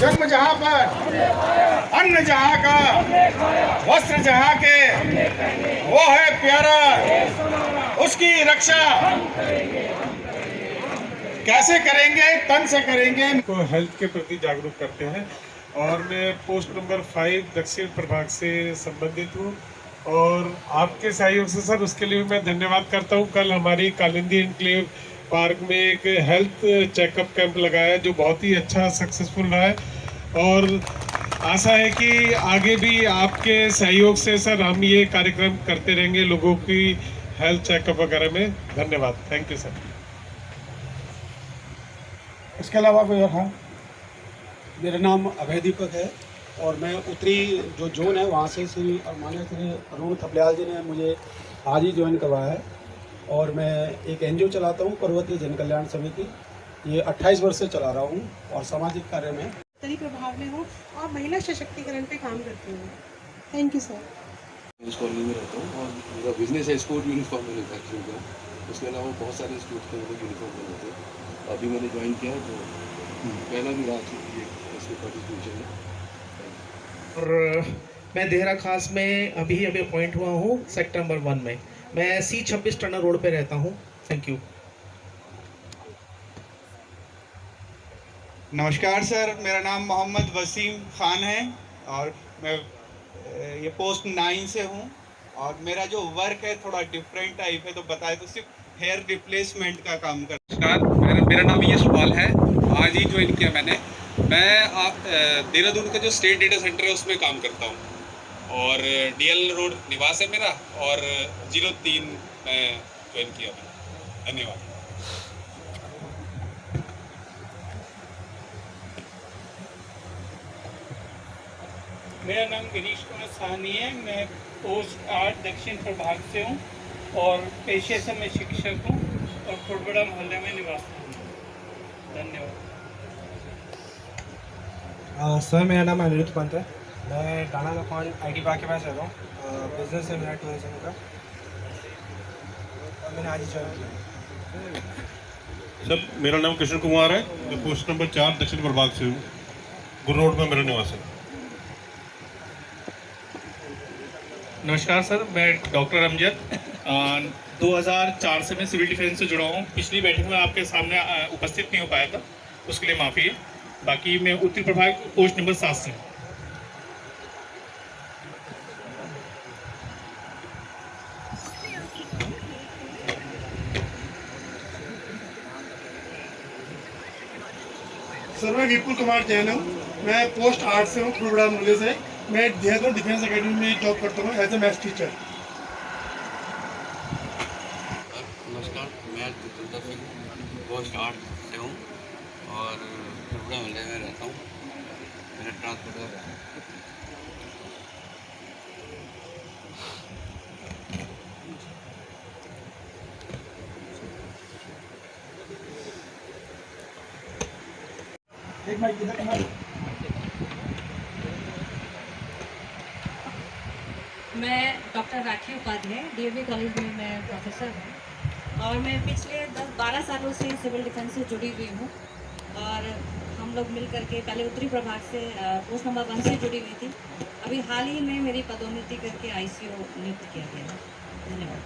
जन्म जहाँ पर, अन्न जहाँ का, वस्त्र जहाँ के, वो है प्यारा, उसकी रक्षा कैसे करेंगे? तन से करेंगे। को हेल्थ के प्रति जागरूक करते हैं और मैं पोस्ट नंबर 5 दक्षिण प्रभाग से संबंधित हूँ और आपके सहयोग से सर उसके लिए मैं धन्यवाद करता हूँ। कल हमारी कालिंदी एनक्लेव पार्क में एक हेल्थ चेकअप कैंप लगाया जो बहुत ही अच्छा सक्सेसफुल रहा है और आशा है कि आगे भी आपके सहयोग से सर हम ये कार्यक्रम करते रहेंगे लोगों की हेल्थ चेकअप वगैरह में। धन्यवाद, थैंक यू सर। इसके अलावा कोई और? हाँ, मेरा नाम अभय दीपक है और मैं उत्तरी जो जोन है वहाँ से श्री माननीय श्री अरुण थपलियाल जी ने मुझे आज ही ज्वाइन करवाया है और मैं एक एनजीओ चलाता हूँ, पर्वतीय जन कल्याण समिति। ये 28 वर्ष से चला रहा हूँ और सामाजिक कार्य में उत्तरी प्रभाव में हूँ और महिला सशक्तिकरण पे काम करती हूँ। Thank you sir. इस कॉलोनी में रहता हूँ और मेरा बिजनेस है स्पोर्ट यूनिफॉर्म मैन्युफैक्चरिंग का। उसके अलावा बहुत सारे इंस्टीट्यूट के मुझे यूनिफॉर्म बनाते हैं। अभी मैंने ज्वाइन किया है तो पहला भी रहा चुकी है इसमें पार्टिसिपेशन है। और मैं देहरा खास में अभी अपॉइंट हुआ हूँ सेक्टर नंबर 1 में। मैं C26 टनर रोड पे रहता हूँ। Thank you. नमस्कार सर, मेरा नाम मोहम्मद वसीम खान है और मैं ये पोस्ट 9 से हूँ और मेरा जो वर्क है थोड़ा डिफरेंट टाइप है, तो बताए तो सिर्फ हेयर रिप्लेसमेंट का काम कर। नमस्कार, मेरा नाम यशपाल है। आज ही ज्वाइन किया मैंने। मैं देहरादून का जो स्टेट डेटा सेंटर है उसमें काम करता हूँ और DL रोड निवास है मेरा और 03 में ज्वाइन किया मैंने। धन्यवाद। मेरा नाम गिरीश कुमार साहनी है। मैं पोस्ट 8 दक्षिण प्रभाग से हूँ और पेशे से मैं शिक्षक हूँ और खुड़बड़ा मोहल्ले में निवास हूँ। धन्यवाद। सर मेरा नाम अनिरुद्ध पंत है। मैं डाना लखवान IT पार्क के पास रहता हूँ। बिजनेस है मेरा टूरिज्म का और मैंने आज ही ज्वाइन किया। सर मेरा नाम कृष्ण कुमार है। मैं पोस्ट नंबर 4 दक्षिण प्रभाग से हूँ। गुरु रोड में मेरा निवास है। नमस्कार सर, मैं डॉक्टर अमजद 2004 से मैं सिविल डिफेंस से जुड़ा हूँ। पिछली बैठक में आपके सामने उपस्थित नहीं हो पाया था, उसके लिए माफ़ी है। बाकी मैं उत्तरी प्रभाग पोस्ट नंबर 7 से हूँ। सर मैं विपुल कुमार जैन हूँ। मैं पोस्ट 8 से हूँ, खुड़बड़ा मोहल्ले से। मैं देहरादून डिफेंस एकेडमी में जॉब करता हूँ एज ए मैथ्स टीचर। नमस्कार, मैं जितेंद्र सिंह पोस्ट 8 से हूँ और खुड़बड़ा मोहल्ले में रहता हूँ। मेरा ट्रांसपोर्टर है। एक माइक किधर करना? मैं डॉक्टर राखी उपाध्याय DAV कॉलेज में मैं प्रोफेसर हूँ और मैं पिछले 10-12 सालों से सिविल डिफेंस से जुड़ी हुई हूँ और हम लोग मिल करके पहले उत्तरी प्रभाग से पोस्ट नंबर 1 से जुड़ी हुई थी। अभी हाल ही में मेरी पदोन्नति करके ICO नियुक्त किया गया है। धन्यवाद।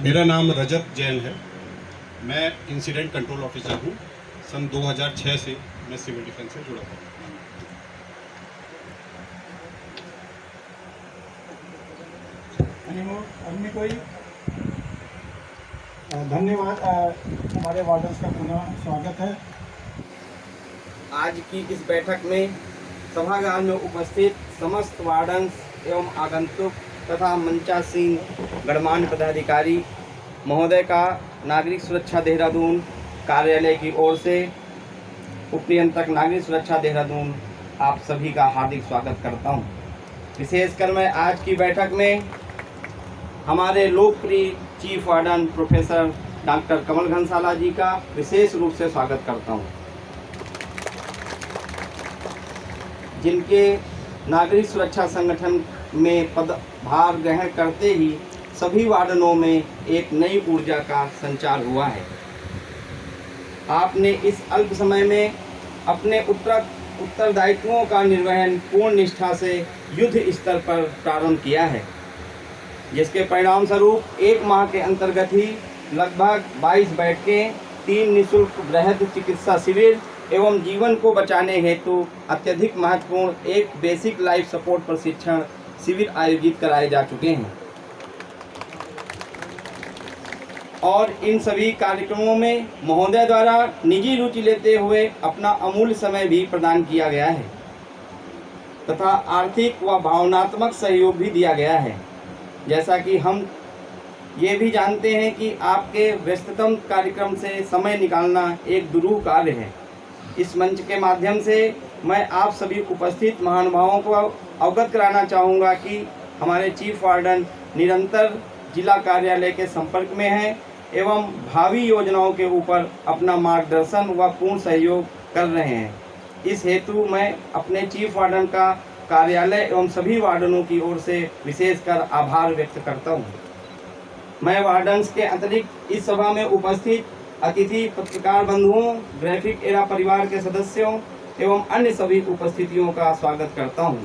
मेरा नाम रजत जैन है। मैं इंसिडेंट कंट्रोल ऑफिसर हूँ। सन 2006 से मैं सिविल डिफेंस से जुड़ा हूँ। अन्य कोई? धन्यवाद। हमारे वार्डन्स का पुनः स्वागत है। आज की इस बैठक में सभागार में उपस्थित समस्त वार्डन्स एवं आगंतुक तथा मंचासीन गणमान्य पदाधिकारी महोदय का नागरिक सुरक्षा देहरादून कार्यालय की ओर से उपनियंत्रक नागरिक सुरक्षा देहरादून आप सभी का हार्दिक स्वागत करता हूं। विशेषकर मैं आज की बैठक में हमारे लोकप्रिय chief warden professor doctor Kamal Ghansala जी का विशेष रूप से स्वागत करता हूं, जिनके नागरिक सुरक्षा संगठन में पदभार ग्रहण करते ही सभी वार्डनों में एक नई ऊर्जा का संचार हुआ है। आपने इस अल्प समय में अपने उत्तरदायित्वों का निर्वहन पूर्ण निष्ठा से युद्ध स्तर पर प्रारंभ किया है, जिसके परिणाम स्वरूप 1 माह के अंतर्गत ही लगभग 22 बैठकें, 3 निःशुल्क वृहद चिकित्सा शिविर एवं जीवन को बचाने हेतु अत्यधिक महत्वपूर्ण एक बेसिक लाइफ सपोर्ट प्रशिक्षण शिविर आयोजित कराए जा चुके हैं और इन सभी कार्यक्रमों में महोदय द्वारा निजी रुचि लेते हुए अपना अमूल्य समय भी प्रदान किया गया है तथा आर्थिक व भावनात्मक सहयोग भी दिया गया है। जैसा कि हम ये भी जानते हैं कि आपके व्यस्ततम कार्यक्रम से समय निकालना एक दुरूह कार्य है। इस मंच के माध्यम से मैं आप सभी उपस्थित महानुभावों को अवगत कराना चाहूँगा कि हमारे चीफ वार्डन निरंतर जिला कार्यालय के संपर्क में हैं एवं भावी योजनाओं के ऊपर अपना मार्गदर्शन व पूर्ण सहयोग कर रहे हैं। इस हेतु मैं अपने चीफ वार्डन का कार्यालय एवं सभी वार्डनों की ओर से विशेषकर आभार व्यक्त करता हूं। मैं वार्डन्स के अतिरिक्त इस सभा में उपस्थित अतिथि पत्रकार बंधुओं, ग्राफिक एरा परिवार के सदस्यों एवं अन्य सभी उपस्थितियों का स्वागत करता हूं।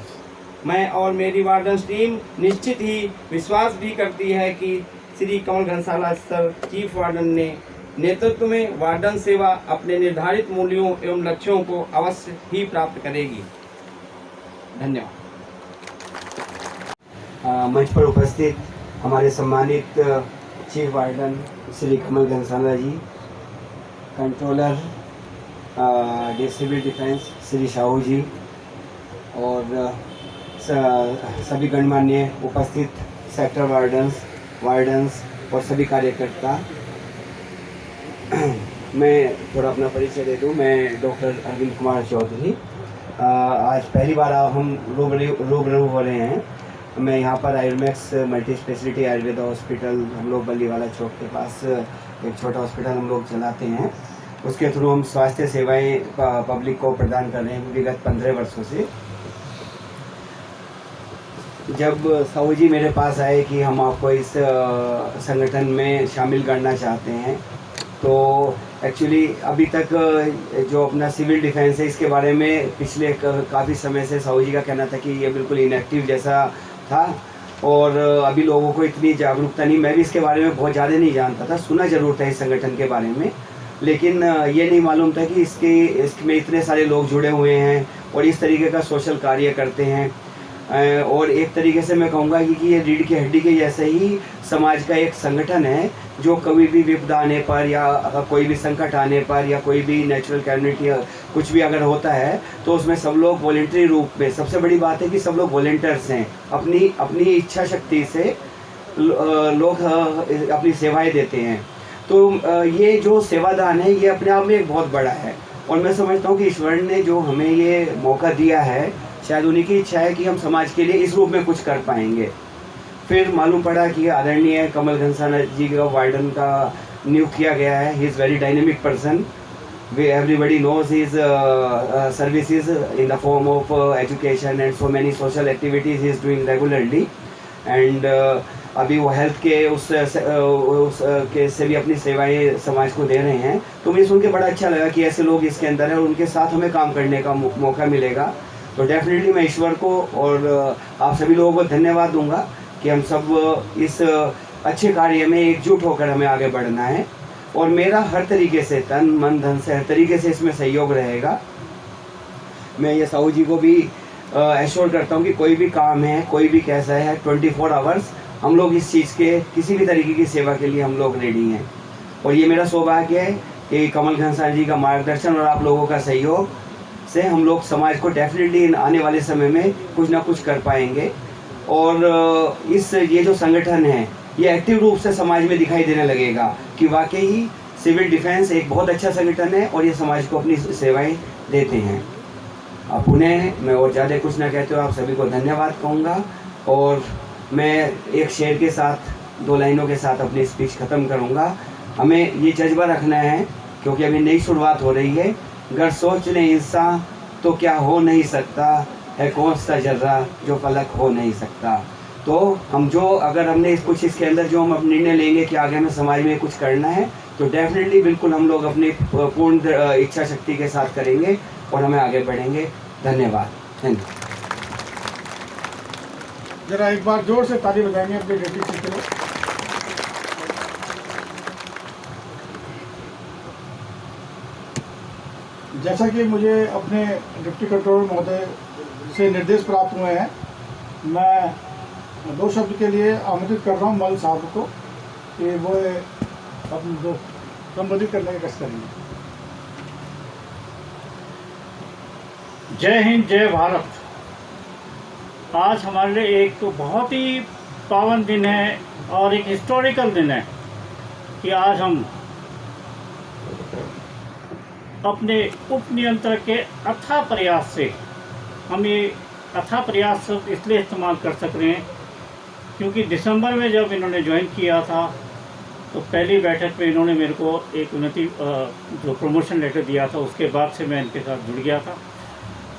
मैं और मेरी वार्डन्स टीम निश्चित ही विश्वास भी करती है कि Shri Kamal घनसाला sir chief warden ने नेतृत्व में वार्डन सेवा अपने निर्धारित मूल्यों एवं लक्ष्यों को अवश्य ही प्राप्त करेगी। धन्यवाद। मंच पर उपस्थित हमारे सम्मानित chief warden Shri Kamal Ghansala ji, controller civil defence Shri Sahu ji और सभी गणमान्य उपस्थित सेक्टर वार्डन्स और सभी कार्यकर्ता, मैं थोड़ा अपना परिचय दे दूं। मैं डॉक्टर अरविंद कुमार चौधरी, आज पहली बार हम रूबरू हो रहे हैं। मैं यहाँ पर आयुर्मैक्स मल्टी स्पेशलिटी आयुर्वेदा हॉस्पिटल, हम लोग बल्लीवाला चौक के पास एक छोटा हॉस्पिटल हम लोग चलाते हैं। उसके थ्रू हम स्वास्थ्य सेवाएं पब्लिक को प्रदान कर रहे हैं विगत 15 वर्षों से। जब साहू जी मेरे पास आए कि हम आपको इस संगठन में शामिल करना चाहते हैं, तो एक्चुअली अभी तक जो अपना सिविल डिफेंस है इसके बारे में पिछले काफ़ी समय से साहू जी का कहना था कि ये बिल्कुल इनएक्टिव जैसा था और अभी लोगों को इतनी जागरूकता नहीं, मैं भी इसके बारे में बहुत ज़्यादा नहीं जानता था, सुना जरूर था इस संगठन के बारे में, लेकिन ये नहीं मालूम था कि इसमें इतने सारे लोग जुड़े हुए हैं और इस तरीके का सोशल कार्य करते हैं। और एक तरीके से मैं कहूँगा कि ये रीढ़ की हड्डी के जैसे ही समाज का एक संगठन है, जो कभी भी विपदा आने पर या कोई भी संकट आने पर या कोई भी नेचुरल कैलेमिटी कुछ भी अगर होता है तो उसमें सब लोग वॉलेंटरी रूप में, सबसे बड़ी बात है कि सब लोग वॉलेंटियर्स हैं, अपनी इच्छा शक्ति से लोग अपनी सेवाएं देते हैं। तो ये जो सेवादान है ये अपने आप में एक बहुत बड़ा है और मैं समझता हूँ कि ईश्वर ने जो हमें ये मौका दिया है, शायद उन्हीं की इच्छा है कि हम समाज के लिए इस रूप में कुछ कर पाएंगे। फिर मालूम पड़ा कि आदरणीय कमल घनसाला जी का वार्डन का नियुक्त किया गया है। He is very dynamic person, everybody knows his services in the form of education and so many social activities he is doing regularly and अभी वो हेल्थ के उस के से भी अपनी सेवाएं समाज को दे रहे हैं। तो मुझे सुन के बड़ा अच्छा लगा कि ऐसे लोग इसके अंदर हैं और उनके साथ हमें काम करने का मौका मिलेगा। तो डेफिनेटली मैं ईश्वर को और आप सभी लोगों को धन्यवाद दूंगा कि हम सब इस अच्छे कार्य में एकजुट होकर हमें आगे बढ़ना है और मेरा हर तरीके से तन मन धन से हर तरीके से इसमें सहयोग रहेगा। मैं ये साहू जी को भी एश्योर करता हूँ कि कोई भी काम है, कोई भी कैसा है, 24 आवर्स हम लोग इस चीज़ के किसी भी तरीके की सेवा के लिए हम लोग रेडी हैं। और ये मेरा सौभाग्य है कि कमल घनसाला जी का मार्गदर्शन और आप लोगों का सहयोग से हम लोग समाज को डेफिनेटली आने वाले समय में कुछ ना कुछ कर पाएंगे। और ये जो संगठन है ये एक्टिव रूप से समाज में दिखाई देने लगेगा कि वाकई सिविल डिफेंस एक बहुत अच्छा संगठन है और ये समाज को अपनी सेवाएं देते हैं। अब उन्हें मैं और ज़्यादा कुछ ना कहते हुए आप सभी को धन्यवाद कहूँगा और मैं एक शेर के साथ, 2 लाइनों के साथ अपनी स्पीच ख़त्म करूँगा। हमें ये जज्बा रखना है क्योंकि अभी नई शुरुआत हो रही है। अगर सोच लें इंसान तो क्या हो नहीं सकता, है कौन सा जर्रा जो फलक हो नहीं सकता। तो हम जो अगर हमने कुछ इसके अंदर जो हम अब निर्णय लेंगे कि आगे हमें समाज में कुछ करना है तो डेफिनेटली बिल्कुल हम लोग अपनी पूर्ण इच्छा शक्ति के साथ करेंगे और हमें आगे बढ़ेंगे। धन्यवाद। Thank you. जरा एक बार जोर से ताली बजाएंगे अपने डिप्टी सेक्रेटरी को। जैसा कि मुझे अपने डिप्टी कंट्रोलर महोदय से निर्देश प्राप्त हुए हैं, मैं 2 शब्द के लिए आमंत्रित कर रहा हूं मल साहब को कि वो अपने दो संबोधित करने का कष्ट करेंगे। जय हिंद, जय भारत। आज हमारे लिए एक तो बहुत ही पावन दिन है और एक हिस्टोरिकल दिन है कि आज हम अपने उप नियंत्रक के अथाह प्रयास से, हम ये अथाह प्रयास इसलिए इस्तेमाल कर सक रहे हैं क्योंकि दिसंबर में जब इन्होंने ज्वाइन किया था तो पहली बैठक में इन्होंने मेरे को एक उन्नति जो प्रमोशन लेटर दिया था, उसके बाद से मैं इनके साथ जुड़ गया था।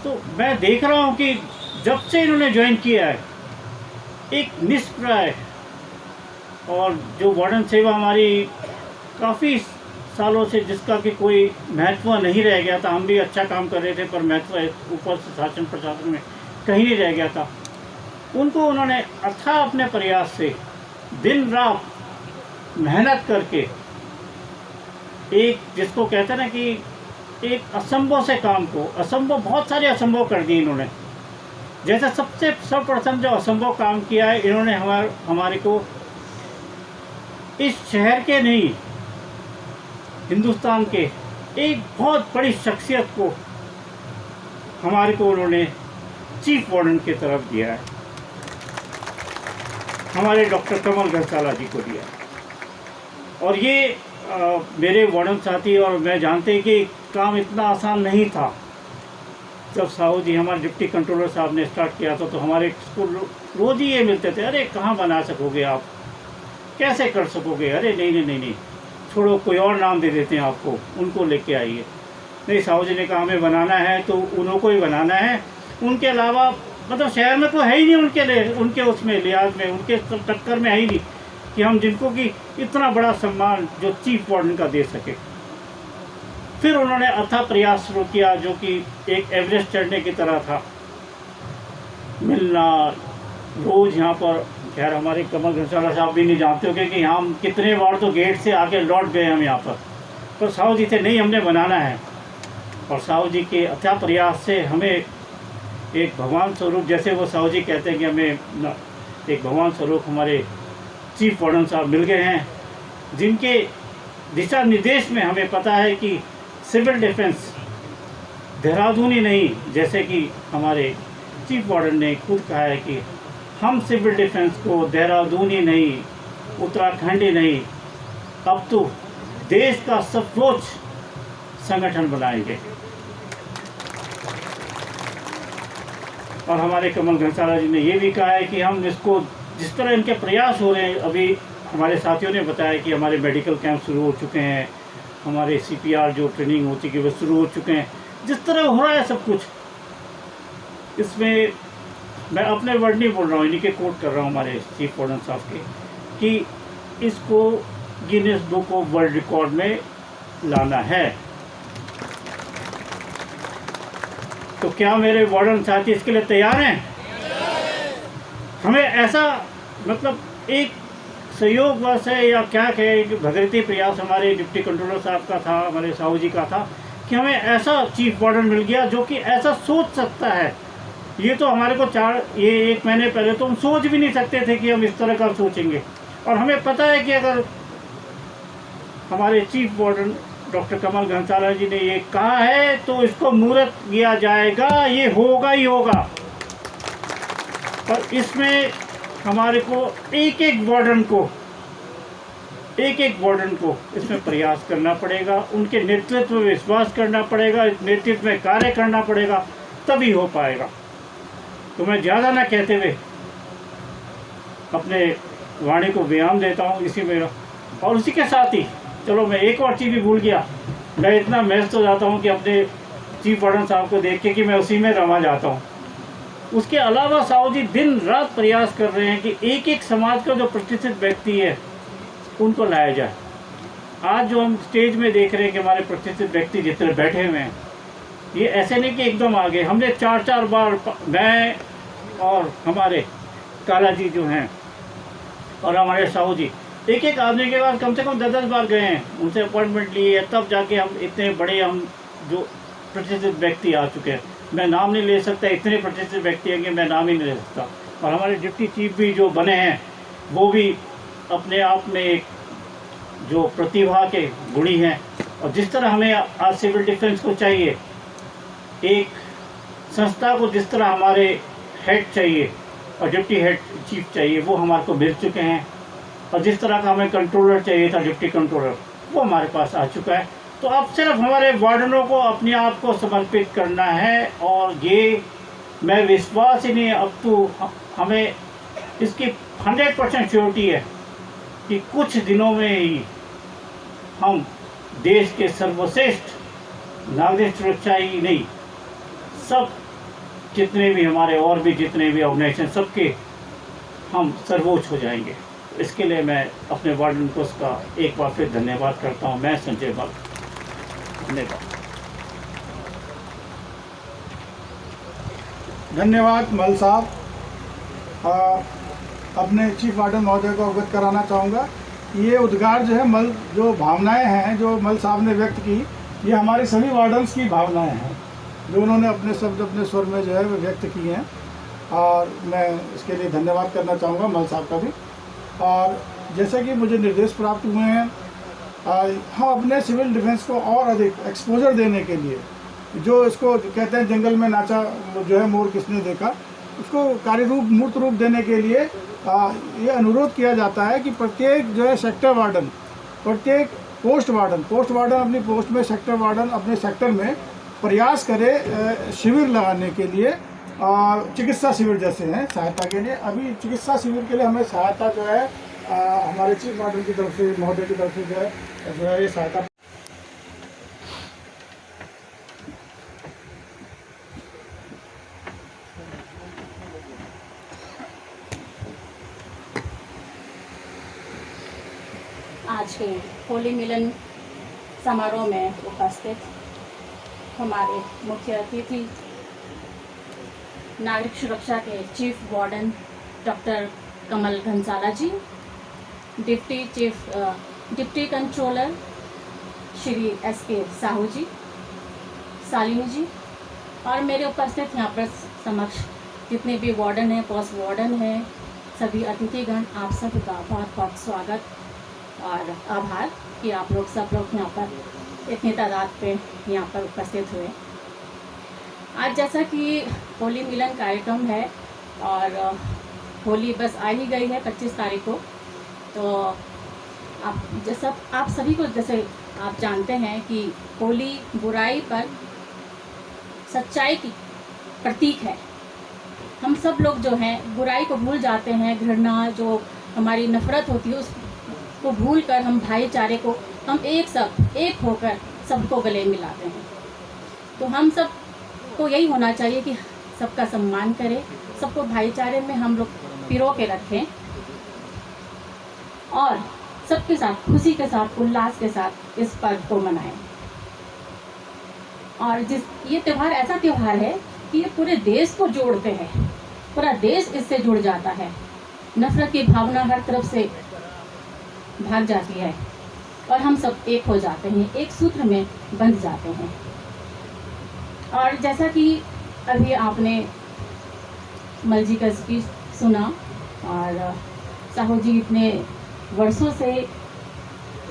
तो मैं देख रहा हूँ कि जब से इन्होंने ज्वाइन किया है एक निष्प्राय और जो वार्डन सेवा हमारी काफ़ी सालों से जिसका कि कोई महत्व नहीं रह गया था, हम भी अच्छा काम कर रहे थे पर महत्व ऊपर से शासन प्रशासन में कहीं नहीं रह गया था, उनको उन्होंने अथाह अपने प्रयास से दिन रात मेहनत करके एक जिसको कहते हैं ना कि एक असंभव से काम को असंभव, बहुत सारे असंभव कर दिए इन्होंने। जैसे सबसे सर्वप्रथम जो असंभव काम किया है इन्होंने हमारे को इस शहर के नहीं हिंदुस्तान के एक बहुत बड़ी शख्सियत को हमारे को उन्होंने चीफ वार्डन की तरफ दिया है, हमारे डॉक्टर कमल घनसाला जी को दिया। और ये मेरे वार्डन साथी और मैं जानते हैं कि काम इतना आसान नहीं था। जब साहू जी हमारे डिप्टी कंट्रोलर साहब ने स्टार्ट किया था तो हमारे स्कूल रोज़ ही ये मिलते थे, अरे कहाँ बना सकोगे आप, कैसे कर सकोगे, अरे नहीं, छोड़ो कोई और नाम दे देते हैं आपको, उनको लेके आइए। नहीं, साहू जी ने कहा हमें बनाना है तो उन्हों को ही बनाना है, उनके अलावा मतलब शहर में कोई है ही नहीं उनके लिए, उनके उसमें लिहाज में, उनके टक्कर में है ही नहीं कि हम जिनको कि इतना बड़ा सम्मान जो चीफ वार्डन का दे सके। फिर उन्होंने अथाह प्रयास शुरू किया जो कि एक एवरेस्ट चढ़ने की तरह था, मिलना रोज़ यहाँ पर। खैर हमारे कमल घनसाला साहब भी नहीं जानते होंगे कि हम कितने बार तो गेट से आके लौट गए हम यहाँ पर साहू जी थे नहीं, हमने बनाना है। और साहू जी के अथाह प्रयास से हमें एक भगवान स्वरूप, जैसे वो साहू जी कहते हैं कि हमें एक भगवान स्वरूप हमारे चीफ वार्डन साहब मिल गए हैं, जिनके दिशा निर्देश में हमें पता है कि सिविल डिफेंस देहरादून ही नहीं, जैसे कि हमारे चीफ वार्डन ने खुद कहा है कि हम सिविल डिफेंस को देहरादून ही नहीं, उत्तराखंड ही नहीं, अब तो देश का सर्वोच्च संगठन बनाएंगे। और हमारे कमल घनसाला जी ने ये भी कहा है कि हम इसको जिस तरह इनके प्रयास हो रहे हैं, अभी हमारे साथियों ने बताया कि हमारे मेडिकल कैंप शुरू हो चुके हैं, हमारे CPR जो ट्रेनिंग होती है वो शुरू हो चुके हैं, जिस तरह हो रहा है सब कुछ, इसमें मैं अपने वर्ड नहीं बोल रहा हूँ, इन्हीं के कोट कर रहा हूँ हमारे चीफ वार्डन साहब के, कि इसको Guinness book of world record में लाना है। तो क्या मेरे वार्डन साथी इसके लिए तैयार हैं? हमें ऐसा मतलब एक सहयोग वश है या क्या कहे कि भगीरथी प्रयास हमारे डिप्टी कंट्रोलर साहब का था, हमारे साहू जी का था कि हमें ऐसा चीफ वार्डन मिल गया जो कि ऐसा सोच सकता है। ये तो हमारे को 1 महीने पहले तो हम सोच भी नहीं सकते थे कि हम इस तरह का सोचेंगे। और हमें पता है कि अगर हमारे chief warden doctor Kamal Ghansala जी ने ये कहा है तो इसको मुहूर्त किया जाएगा, ये होगा ही होगा। पर इसमें हमारे को एक एक वार्डन को इसमें प्रयास करना पड़ेगा, उनके नेतृत्व में विश्वास करना पड़ेगा, नेतृत्व में कार्य करना पड़ेगा, तभी हो पाएगा। तो मैं ज़्यादा ना कहते हुए अपने वाणी को विराम देता हूँ इसी में। और उसी के साथ ही चलो मैं एक और चीज़ भी भूल गया, मैं इतना व्यस्त हो जाता हूँ कि अपने चीफ वार्डन साहब को देख के कि मैं उसी में रमा जाता हूँ। उसके अलावा साहू जी दिन रात प्रयास कर रहे हैं कि एक एक समाज का जो प्रतिष्ठित व्यक्ति है उनको लाया जाए। आज जो हम स्टेज में देख रहे हैं कि हमारे प्रतिष्ठित व्यक्ति जितने बैठे हुए हैं, ये ऐसे नहीं कि एकदम आ गए। हमने 4-4 बार, मैं और हमारे काला जी जो हैं और हमारे साहू जी, एक आदमी के बाद कम से कम 10-10 बार गए हैं, उनसे अपॉइंटमेंट लिए, तब जाके हम इतने बड़े हम जो प्रतिष्ठित व्यक्ति आ चुके हैं। मैं नाम नहीं ले सकता, इतने प्रतिष्ठित व्यक्ति हैं कि मैं नाम ही नहीं ले सकता। और हमारे डिप्टी चीफ भी जो बने हैं वो भी अपने आप में एक जो प्रतिभा के गुणी हैं। और जिस तरह हमें आज सिविल डिफेंस को चाहिए, एक संस्था को जिस तरह हमारे हेड चाहिए और डिप्टी हेड चीफ चाहिए, वो हमारे को मिल चुके हैं। और जिस तरह का हमें कंट्रोलर चाहिए था, डिप्टी कंट्रोलर, वो हमारे पास आ चुका है। तो अब सिर्फ हमारे वार्डनों को अपने आप को समर्पित करना है। और ये मैं विश्वास ही नहीं, अब तो हमें इसकी 100% श्योरिटी है कि कुछ दिनों में ही हम देश के सर्वश्रेष्ठ नागरिक सुरक्षा ही नहीं, सब जितने भी हमारे और भी जितने भी ऑर्गेनाइजेशन, सबके हम सर्वोच्च हो जाएंगे। इसके लिए मैं अपने वार्डन को उसका एक बार फिर धन्यवाद करता हूँ। मैं संजय बाग, धन्यवाद। धन्यवाद मल साहब। अपने चीफ वार्डन महोदय को अवगत कराना चाहूँगा, ये उद्गार जो है, मल जो भावनाएं हैं जो मल साहब ने व्यक्त की, ये हमारे सभी वार्डन्स की भावनाएं हैं जो उन्होंने अपने शब्द अपने स्वर में जो है वो व्यक्त किए हैं। और मैं इसके लिए धन्यवाद करना चाहूँगा मल साहब का भी। और जैसे कि मुझे निर्देश प्राप्त हुए हैं, हम अपने सिविल डिफेंस को और अधिक एक्सपोजर देने के लिए, जो इसको कहते हैं जंगल में नाचा जो है मोर किसने देखा, उसको कार्य रूप मूर्त रूप देने के लिए ये अनुरोध किया जाता है कि प्रत्येक जो है सेक्टर वार्डन, प्रत्येक पोस्ट वार्डन अपनी पोस्ट में, सेक्टर वार्डन अपने सेक्टर में प्रयास करे शिविर लगाने के लिए, और चिकित्सा शिविर जैसे हैं सहायता के लिए। अभी चिकित्सा शिविर के लिए हमें सहायता जो है हमारे चीफ वार्डन की तरफ से, महोदय की तरफ से जो है ये सहायता। आज के होली मिलन समारोह में उपस्थित हमारे मुख्य अतिथि नागरिक सुरक्षा के chief warden doctor Kamal Ghansala ji, deputy controller Shri SK Sahu ji, Salini ji, और मेरे उपस्थित यहाँ पर समक्ष जितने भी वार्डन हैं, पोस्ट वार्डन हैं, सभी अतिथिगण, आप सभी का बहुत बहुत स्वागत और आभार कि आप लोग सब लोग यहाँ पर इतनी तादाद पे यहाँ पर उपस्थित हुए। आज जैसा कि होली मिलन कार्यक्रम है और होली बस आ ही गई है 25 तारीख को, तो आप सभी को जैसे आप जानते हैं कि होली बुराई पर सच्चाई की प्रतीक है। हम सब लोग जो हैं बुराई को भूल जाते हैं, घृणा जो हमारी नफरत होती है उसको भूल कर हम भाईचारे को, हम एक होकर सबको गले मिलाते हैं। तो हम सब को यही होना चाहिए कि सबका सम्मान करें, सबको भाईचारे में हम लोग पिरो के रखें और सबके साथ खुशी के साथ, उल्लास के साथ इस पर्व को मनाएं। और ये त्यौहार ऐसा त्यौहार है कि ये पूरे देश को जोड़ते हैं, पूरा देश इससे जुड़ जाता है। नफरत की भावना हर तरफ से भाग जाती है और हम सब एक हो जाते हैं, एक सूत्र में बंध जाते हैं। और जैसा कि अभी आपने मल जी का स्पीच सुना और साहू जी इतने वर्षों से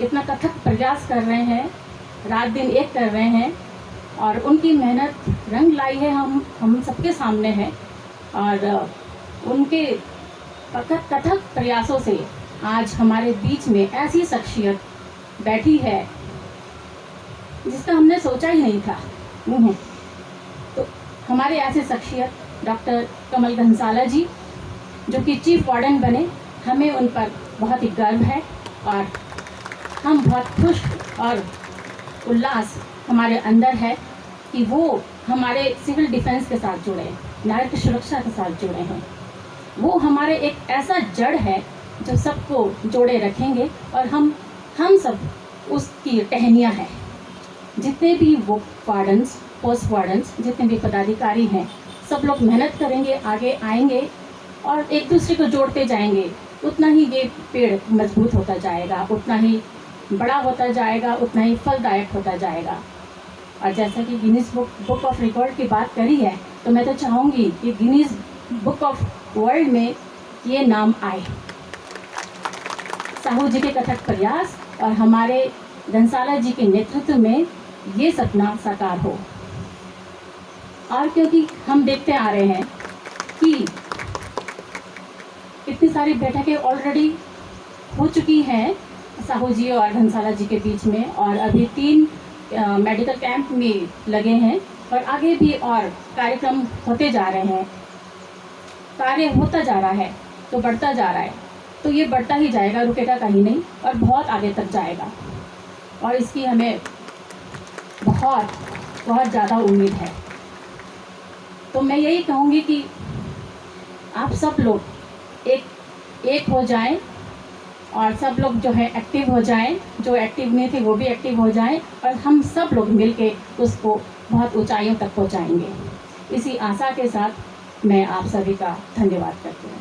इतना कथक प्रयास कर रहे हैं, रात दिन एक कर रहे हैं और उनकी मेहनत रंग लाई है, हम सबके सामने है। और उनके कथक प्रयासों से आज हमारे बीच में ऐसी शख्सियत बैठी है जिसका हमने सोचा ही नहीं था। तो हमारे ऐसे शख्सियत डॉक्टर कमल घनसाला जी जो कि चीफ वार्डन बने, हमें उन पर बहुत ही गर्व है और हम बहुत खुश और उल्लास हमारे अंदर है कि वो हमारे सिविल डिफेंस के साथ जुड़े, नागरिक सुरक्षा के साथ जुड़े हैं। वो हमारे एक ऐसा जड़ है जो सबको जोड़े रखेंगे और हम सब उसकी टहनियाँ हैं। जितने भी वो वार्डन्स, पोस्ट वार्डन्स, जितने भी पदाधिकारी हैं, सब लोग मेहनत करेंगे, आगे आएंगे और एक दूसरे को जोड़ते जाएंगे, उतना ही ये पेड़ मजबूत होता जाएगा, उतना ही बड़ा होता जाएगा, उतना ही फलदायक होता जाएगा। और जैसा कि गिनीज बुक ऑफ रिकॉर्ड की बात करी है, तो मैं तो चाहूँगी कि गिनीज बुक ऑफ वर्ल्ड में ये नाम आए। साहू जी के कथक प्रयास और हमारे घनसाला जी के नेतृत्व में ये सपना साकार हो। और क्योंकि हम देखते आ रहे हैं कि इतनी सारी बैठकें ऑलरेडी हो चुकी हैं साहू जी और घनसाला जी के बीच में, और अभी 3 मेडिकल कैंप में लगे हैं और आगे भी और कार्यक्रम होते जा रहे हैं, कार्य होता जा रहा है, तो बढ़ता जा रहा है, तो ये बढ़ता ही जाएगा, रुकेगा कहीं नहीं और बहुत आगे तक जाएगा। और इसकी हमें बहुत बहुत ज़्यादा उम्मीद है। तो मैं यही कहूँगी कि आप सब लोग एक हो जाएं और सब लोग जो है एक्टिव हो जाएं, जो एक्टिव नहीं थे वो भी एक्टिव हो जाएं और हम सब लोग मिलके उसको बहुत ऊंचाइयों तक पहुंचाएंगे। इसी आशा के साथ मैं आप सभी का धन्यवाद करती हूँ।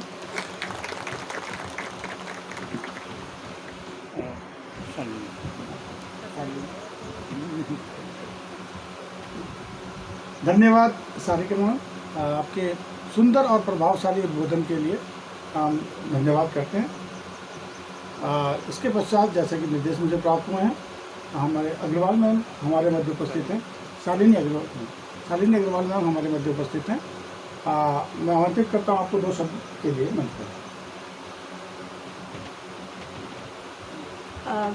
धन्यवाद सारिका मैम, आपके सुंदर और प्रभावशाली उद्बोधन के लिए हम धन्यवाद करते हैं। इसके पश्चात जैसे कि निर्देश मुझे प्राप्त हुए हैं, हमारे अग्रवाल मैम हमारे मध्य उपस्थित हैं, शालिनी अग्रवाल मैम हमारे मध्य उपस्थित हैं। मैं आमंत्रित करता हूँ आपको 2 शब्द के लिए मंच पर।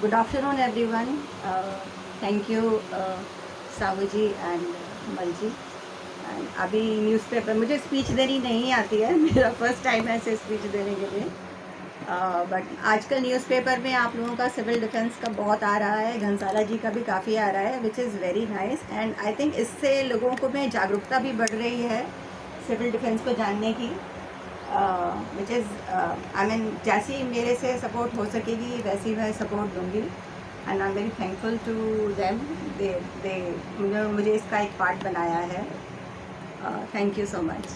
Good afternoon everyone. Thank you Sahu ji and Mal ji. अभी न्यूज़पेपर, मुझे स्पीच देनी नहीं आती है, मेरा फर्स्ट टाइम है ऐसे स्पीच देने के लिए, बट आजकल न्यूज़पेपर में आप लोगों का सिविल डिफेंस का बहुत आ रहा है, घनसाला जी का भी काफ़ी आ रहा है, which is very nice. And I think इससे लोगों को में जागरूकता भी बढ़ रही है सिविल डिफेंस को जानने की, विच इज़ आई मीन जैसी मेरे से सपोर्ट हो सकेगी वैसी मैं सपोर्ट दूँगी। And I am very thankful to them, they मुझे इसका एक पार्ट बनाया है। Thank you so much.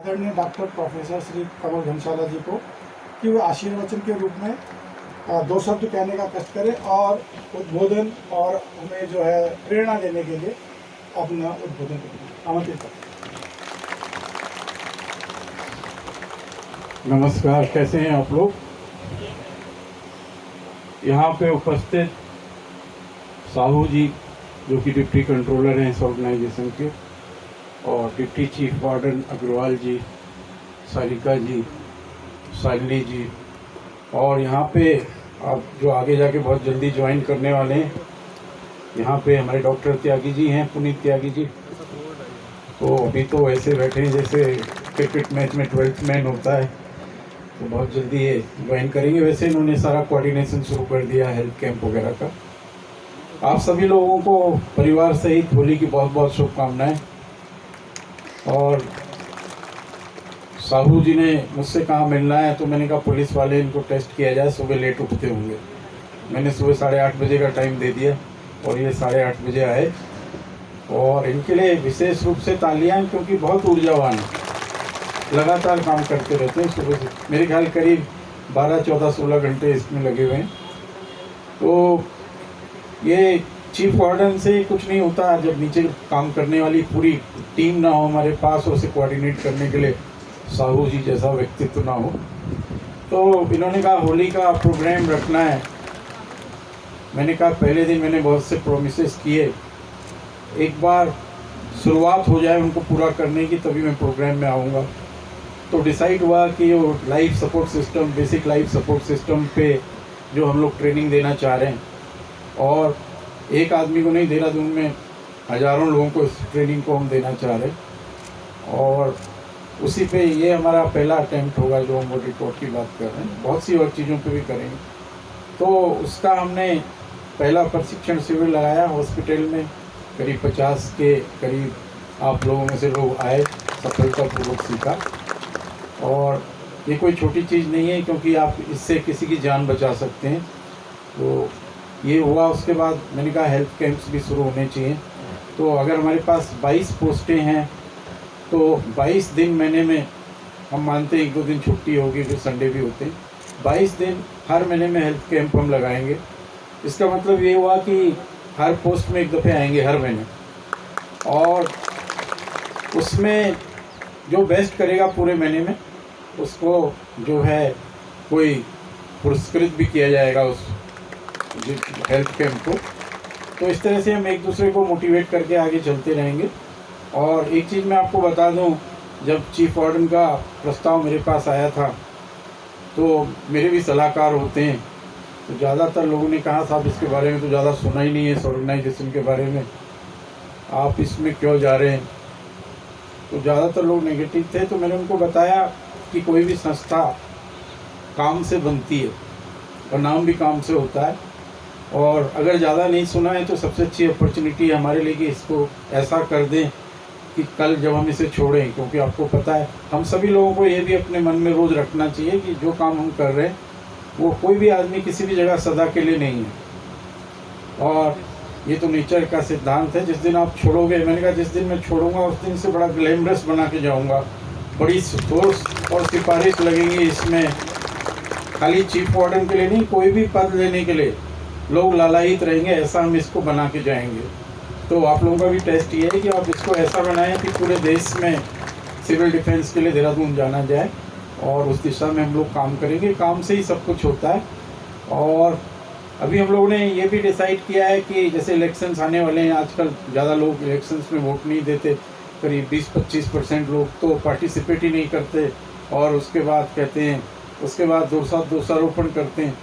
आदरणीय डॉक्टर प्रोफेसर श्री कमल घनसाला जी को कि वो आशीर्वचन के रूप में 2 शब्द कहने का कष्ट करें और उद्बोधन और हमें जो है प्रेरणा देने के लिए अपना उद्बोधन आमंत्रित करें। नमस्कार, कैसे हैं आप लोग? यहाँ पे उपस्थित साहू जी जो कि डिप्टी कंट्रोलर हैं इस ऑर्गेनाइजेशन के, और डिप्टी चीफ वार्डन अग्रवाल जी, सारिका जी, शालिनी जी, और यहाँ पे आप जो आगे जाके बहुत जल्दी ज्वाइन करने वाले हैं, यहाँ पे हमारे डॉक्टर त्यागी जी हैं, पुनीत त्यागी जी। तो अभी तो ऐसे बैठे हैं जैसे क्रिकेट मैच में 12th मैन होता है, तो बहुत जल्दी ये ज्वाइन करेंगे। वैसे इन्होंने सारा कोऑर्डिनेशन शुरू कर दिया हेल्थ कैंप वगैरह का। आप सभी लोगों को परिवार सहित होली की बहुत बहुत शुभकामनाएं। और साहू जी ने मुझसे कहा मिलना है, तो मैंने कहा पुलिस वाले इनको टेस्ट किया जाए, सुबह लेट उठते होंगे। मैंने सुबह 8:30 बजे का टाइम दे दिया और ये 8:30 बजे आए, और इनके लिए विशेष रूप से तालियां, क्योंकि बहुत ऊर्जावान है, लगातार काम करते रहते हैं सुबह से। मेरे ख्याल करीब 12, 14, 16 घंटे इसमें लगे हुए हैं। तो ये चीफ वार्डन से कुछ नहीं होता जब नीचे काम करने वाली पूरी टीम ना हो हमारे पास, उसे कोऑर्डिनेट करने के लिए साहू जी जैसा व्यक्तित्व ना हो। तो इन्होंने कहा होली का प्रोग्राम रखना है। मैंने कहा पहले दिन मैंने बहुत से प्रोमिसेस किए, एक बार शुरुआत हो जाए उनको पूरा करने की, तभी मैं प्रोग्राम में आऊँगा। तो डिसाइड हुआ कि वो life support system, basic life support system पे जो हम लोग ट्रेनिंग देना चाह रहे हैं, और एक आदमी को नहीं, देहरादून में हज़ारों लोगों को इस ट्रेनिंग को हम देना चाह रहे हैं, और उसी पे ये हमारा पहला अटेम्प्ट होगा जो हम रिपोर्ट की बात कर रहे हैं। बहुत सी और चीज़ों पे भी करेंगे। तो उसका हमने पहला प्रशिक्षण शिविर लगाया हॉस्पिटल में, करीब 50 के करीब आप लोगों में से लोग आए, सफलतापूर्वक सीखा। और ये कोई छोटी चीज़ नहीं है, क्योंकि आप इससे किसी की जान बचा सकते हैं। तो ये हुआ। उसके बाद मैंने कहा हेल्थ कैंप्स भी शुरू होने चाहिए। तो अगर हमारे पास 22 पोस्टें हैं तो 22 दिन महीने में, हम मानते हैं 1-2 दिन छुट्टी होगी, फिर संडे भी होते हैं, 22 दिन हर महीने में हेल्थ कैंप हम लगाएंगे। इसका मतलब ये हुआ कि हर पोस्ट में 1 दफ़े आएंगे हर महीने, और उसमें जो बेस्ट करेगा पूरे महीने में उसको जो है कोई पुरस्कृत भी किया जाएगा उस हेल्थ कैंप को। तो इस तरह से हम एक दूसरे को मोटिवेट करके आगे चलते रहेंगे। और एक चीज़ मैं आपको बता दूं, जब चीफ वार्डन का प्रस्ताव मेरे पास आया था तो मेरे भी सलाहकार होते हैं, तो ज़्यादातर लोगों ने कहा साहब इसके बारे में तो ज़्यादा सुना ही नहीं है, इस ऑर्गेनाइजेशन के बारे में, आप इसमें क्यों जा रहे हैं। तो ज़्यादातर लोग नेगेटिव थे। तो मैंने उनको बताया कि कोई भी संस्था काम से बनती है और नाम भी काम से होता है, और अगर ज़्यादा नहीं सुना है तो सबसे अच्छी अपॉर्चुनिटी है हमारे लिए कि इसको ऐसा कर दें कि कल जब हम इसे छोड़ें, क्योंकि आपको पता है हम सभी लोगों को ये भी अपने मन में रोज़ रखना चाहिए कि जो काम हम कर रहे हैं वो कोई भी आदमी किसी भी जगह सदा के लिए नहीं है। और ये तो नेचर का सिद्धांत है, जिस दिन आप छोड़ोगे, मैंने कहा जिस दिन मैं छोड़ूंगा उस दिन से बड़ा ग्लैमरस बना के जाऊंगा, बड़ी फोर्स और सिफारिश लगेंगी इसमें, खाली चीफ वार्डन के लिए नहीं, कोई भी पद लेने के लिए लोग लालायित रहेंगे, ऐसा हम इसको बना के जाएंगे। तो आप लोगों का भी टेस्ट ये है कि आप इसको ऐसा बनाएं कि पूरे देश में सिविल डिफेंस के लिए देहरादून जाना जाए, और उस दिशा में हम लोग काम करेंगे। काम से ही सब कुछ होता है। और अभी हम लोगों ने ये भी डिसाइड किया है कि जैसे इलेक्शंस आने वाले हैं, आजकल ज़्यादा लोग इलेक्शंस में वोट नहीं देते, करीब 20-25% लोग तो पार्टिसिपेट ही नहीं करते, और उसके बाद कहते हैं, उसके बाद दोषारोपण करते हैं।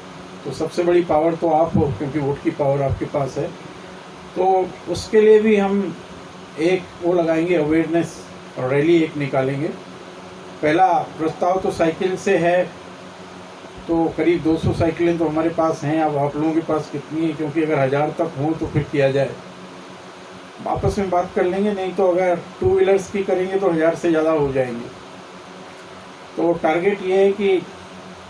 तो सबसे बड़ी पावर तो आप हो, क्योंकि वोट की पावर आपके पास है। तो उसके लिए भी हम एक वो लगाएंगे, अवेयरनेस रैली एक निकालेंगे। पहला प्रस्ताव तो साइकिल से है, तो करीब 200 साइकिलें तो हमारे पास हैं। अब आप लोगों के पास कितनी है, क्योंकि अगर 1000 तक हों तो फिर किया जाए, आपस में बात कर लेंगे, नहीं तो अगर 2 व्हीलर्स की करेंगे तो 1000 से ज़्यादा हो जाएंगे। तो टारगेट ये है कि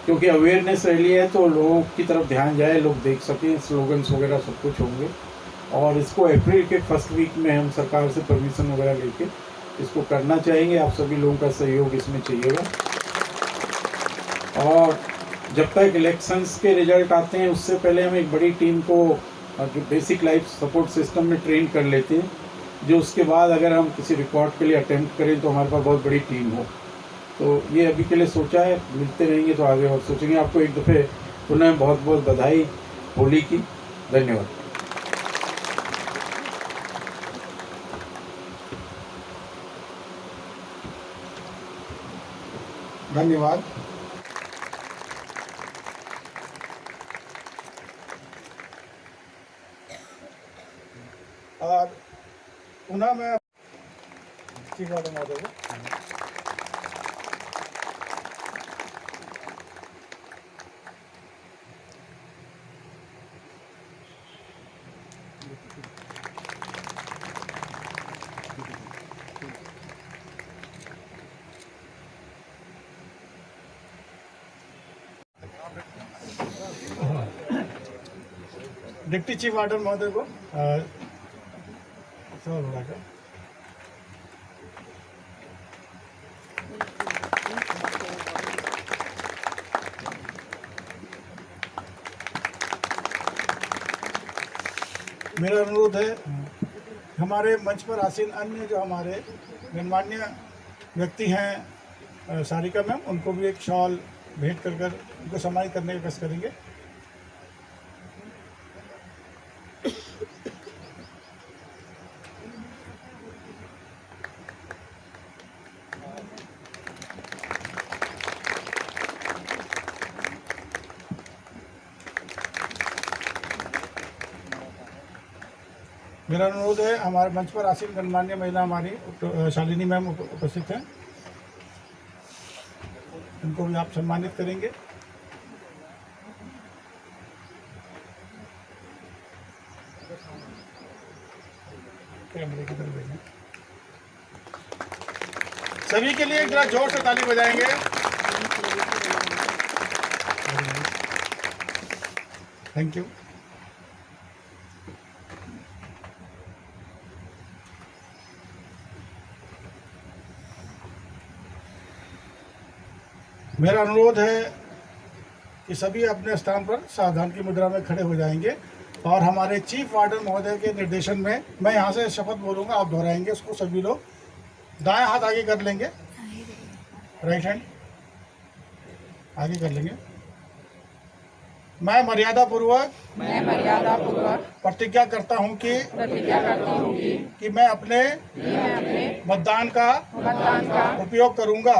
क्योंकि अवेयरनेस रैली है तो लोगों की तरफ ध्यान जाए, लोग देख सकें, स्लोगन्स वगैरह सब कुछ होंगे। और इसको अप्रैल के फर्स्ट वीक में हम सरकार से परमिशन वगैरह लेके इसको करना चाहेंगे। आप सभी लोगों का सहयोग इसमें चाहिएगा। और जब तक इलेक्शंस के रिजल्ट आते हैं उससे पहले हम एक बड़ी टीम को जो बेसिक लाइफ सपोर्ट सिस्टम में ट्रेन कर लेते हैं, जो उसके बाद अगर हम किसी रिकॉर्ड के लिए अटेम्प्ट करें तो हमारे पास बहुत बड़ी टीम हो। तो ये अभी के लिए सोचा है, मिलते रहेंगे तो आगे और सोचेंगे। आपको एक दफ़े पुनः बहुत बहुत बधाई होली की। धन्यवाद। धन्यवाद। और पुनः मैं चीफ वार्डन महोदय को डिप्टी चीफ वार्डन महोदय को सवाल उठाकर मेरा अनुरोध है, हमारे मंच पर आसीन अन्य जो हमारे गणमान्य व्यक्ति हैं, सारिका मैम, उनको भी एक शॉल भेंट कर उनको सम्मानित करने का कष्ट करेंगे। मेरा अनुरोध है, हमारे मंच पर आसीन गणमान्य महिला हमारी शालिनी मैम उपस्थित हैं, उनको भी आप सम्मानित करेंगे। कैमरे की तरफ देखें। सभी के लिए एक जरा जोर से ताली बजाएंगे। Thank you. मेरा अनुरोध है कि सभी अपने स्थान पर सावधान की मुद्रा में खड़े हो जाएंगे और हमारे चीफ वार्डन महोदय के निर्देशन में मैं यहाँ से शपथ बोलूँगा, आप दोहराएंगे उसको। सभी लोग दाएं हाथ आगे कर लेंगे, राइट हैंड आगे कर लेंगे। मैं मर्यादा पूर्वक प्रतिज्ञा करता हूँ कि मैं अपने मतदान का उपयोग करूँगा।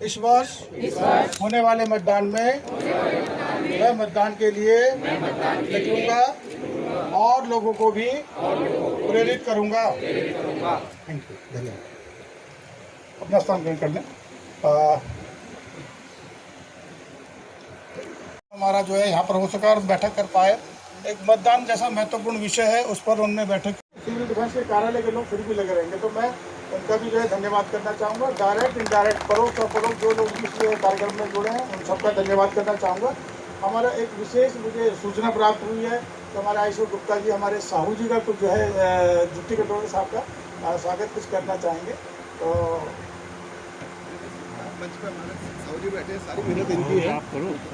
इस वर्ष होने वाले मतदान में मैं मतदान के लिए निकलूंगा और लोगों को भी प्रेरित करूंगा। थैंक यू, धन्यवाद। अपना स्थान ग्रहण कर लें। हमारा जो है यहाँ पर हो सका और बैठक कर पाए। एक मतदान जैसा महत्वपूर्ण विषय है, उस पर उन्होंने बैठक। सिविल डिफेंस के कार्यालय के लोग फिर भी लगे रहेंगे, तो मैं उनका भी जो है धन्यवाद करना चाहूँगा। डायरेक्ट इनडायरेक्ट परोक्ष और परोक्ष जो लोग इस कार्यक्रम में जुड़े हैं उन सबका धन्यवाद करना चाहूँगा। हमारा एक विशेष मुझे सूचना प्राप्त हुई है तो हमारे आयुष गुप्ता जी, हमारे साहू जी का कुछ जो है डिप्टी कलेक्टर साहब का स्वागत कुछ करना चाहेंगे। तो मंच पर हमारे साहू जी बैठे, सारी मेहनत इनकी है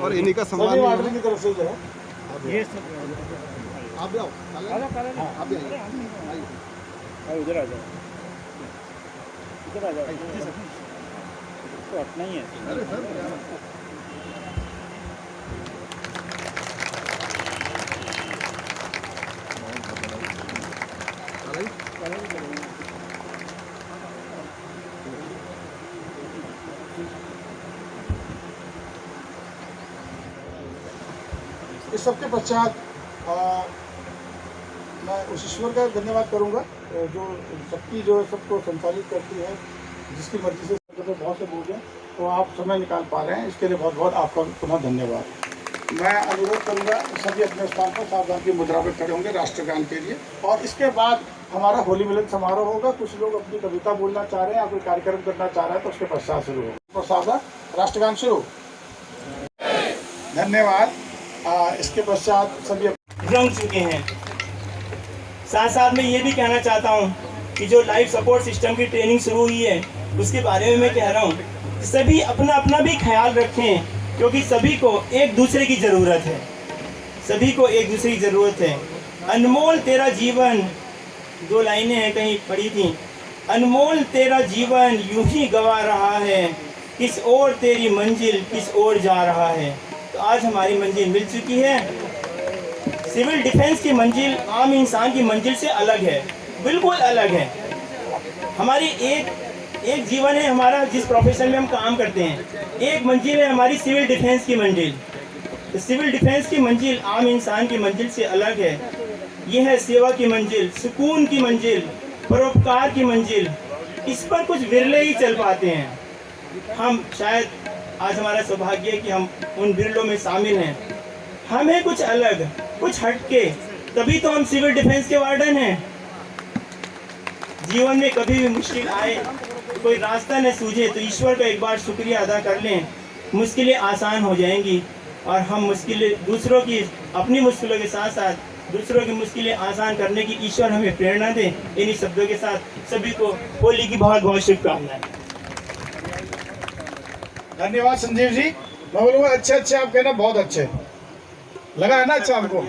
और इन्हीं का सम्मान की तरफ से जो है ये आप भी आओ, आप भी आइए, उधर आ जाओ, इधर आ जाओ, तो अपना ही है। अरे सर इस सबके पश्चात मैं उस ईश्वर का धन्यवाद करूंगा जो शक्ति जो सबको संचालित करती है, जिसकी मर्जी से तो बहुत से लोग हैं, तो आप समय निकाल पा रहे हैं, इसके लिए बहुत बहुत आपका पुनः धन्यवाद। मैं अनुरोध करूंगा सभी अपने स्थान पर सावधान की मुद्रा पर खड़े होंगे राष्ट्रगान के लिए, और इसके बाद हमारा होली मिलन समारोह होगा। कुछ लोग अपनी कविता बोलना चाह रहे हैं या कोई कार्यक्रम करना चाह रहे हैं तो उसके पश्चात शुरू होगा। सावधान, राष्ट्रगान शुरू। धन्यवाद। इसके पश्चात सभी रंग चुके हैं। साथ साथ में ये भी कहना चाहता हूँ कि जो लाइफ सपोर्ट सिस्टम की ट्रेनिंग शुरू हुई है उसके बारे में मैं कह रहा हूँ, सभी अपना अपना भी ख्याल रखें, क्योंकि सभी को एक दूसरे की ज़रूरत है, सभी को एक दूसरे की ज़रूरत है। अनमोल तेरा जीवन, दो लाइनें हैं कहीं पढ़ी थी, अनमोल तेरा जीवन यूं ही गवा रहा है, किस ओर तेरी मंजिल किस ओर जा रहा है। तो आज हमारी मंजिल मिल चुकी है। सिविल डिफेंस की मंजिल आम इंसान की मंजिल से अलग है, बिल्कुल अलग है। हमारी एक जीवन है हमारा जिस प्रोफेशन में हम काम करते हैं, एक मंजिल है हमारी सिविल डिफेंस की मंजिल। तो सिविल डिफेंस की मंजिल आम इंसान की मंजिल से अलग है। ये है सेवा की मंजिल, सुकून की मंजिल, परोपकार की मंजिल। इस पर कुछ विरले ही चल पाते हैं। हम शायद आज हमारा सौभाग्य है कि हम उन विरलों में शामिल हैं। हमें कुछ अलग, कुछ हटके, तभी तो हम सिविल डिफेंस के वार्डन हैं। जीवन में कभी भी मुश्किल आए, कोई रास्ता न सूझे तो ईश्वर का एक बार शुक्रिया अदा कर लें, मुश्किलें आसान हो जाएंगी और हम मुश्किलें दूसरों की, अपनी मुश्किलों के साथ साथ दूसरों की मुश्किलें आसान करने की ईश्वर हमें प्रेरणा दें। इन्हीं शब्दों के साथ सभी को होली की बहुत बहुत शुभकामनाएं। धन्यवाद संजीव जी। मैं बोलूँगा अच्छे अच्छे, आप कहना बहुत अच्छे लगा है ना? अच्छा आपको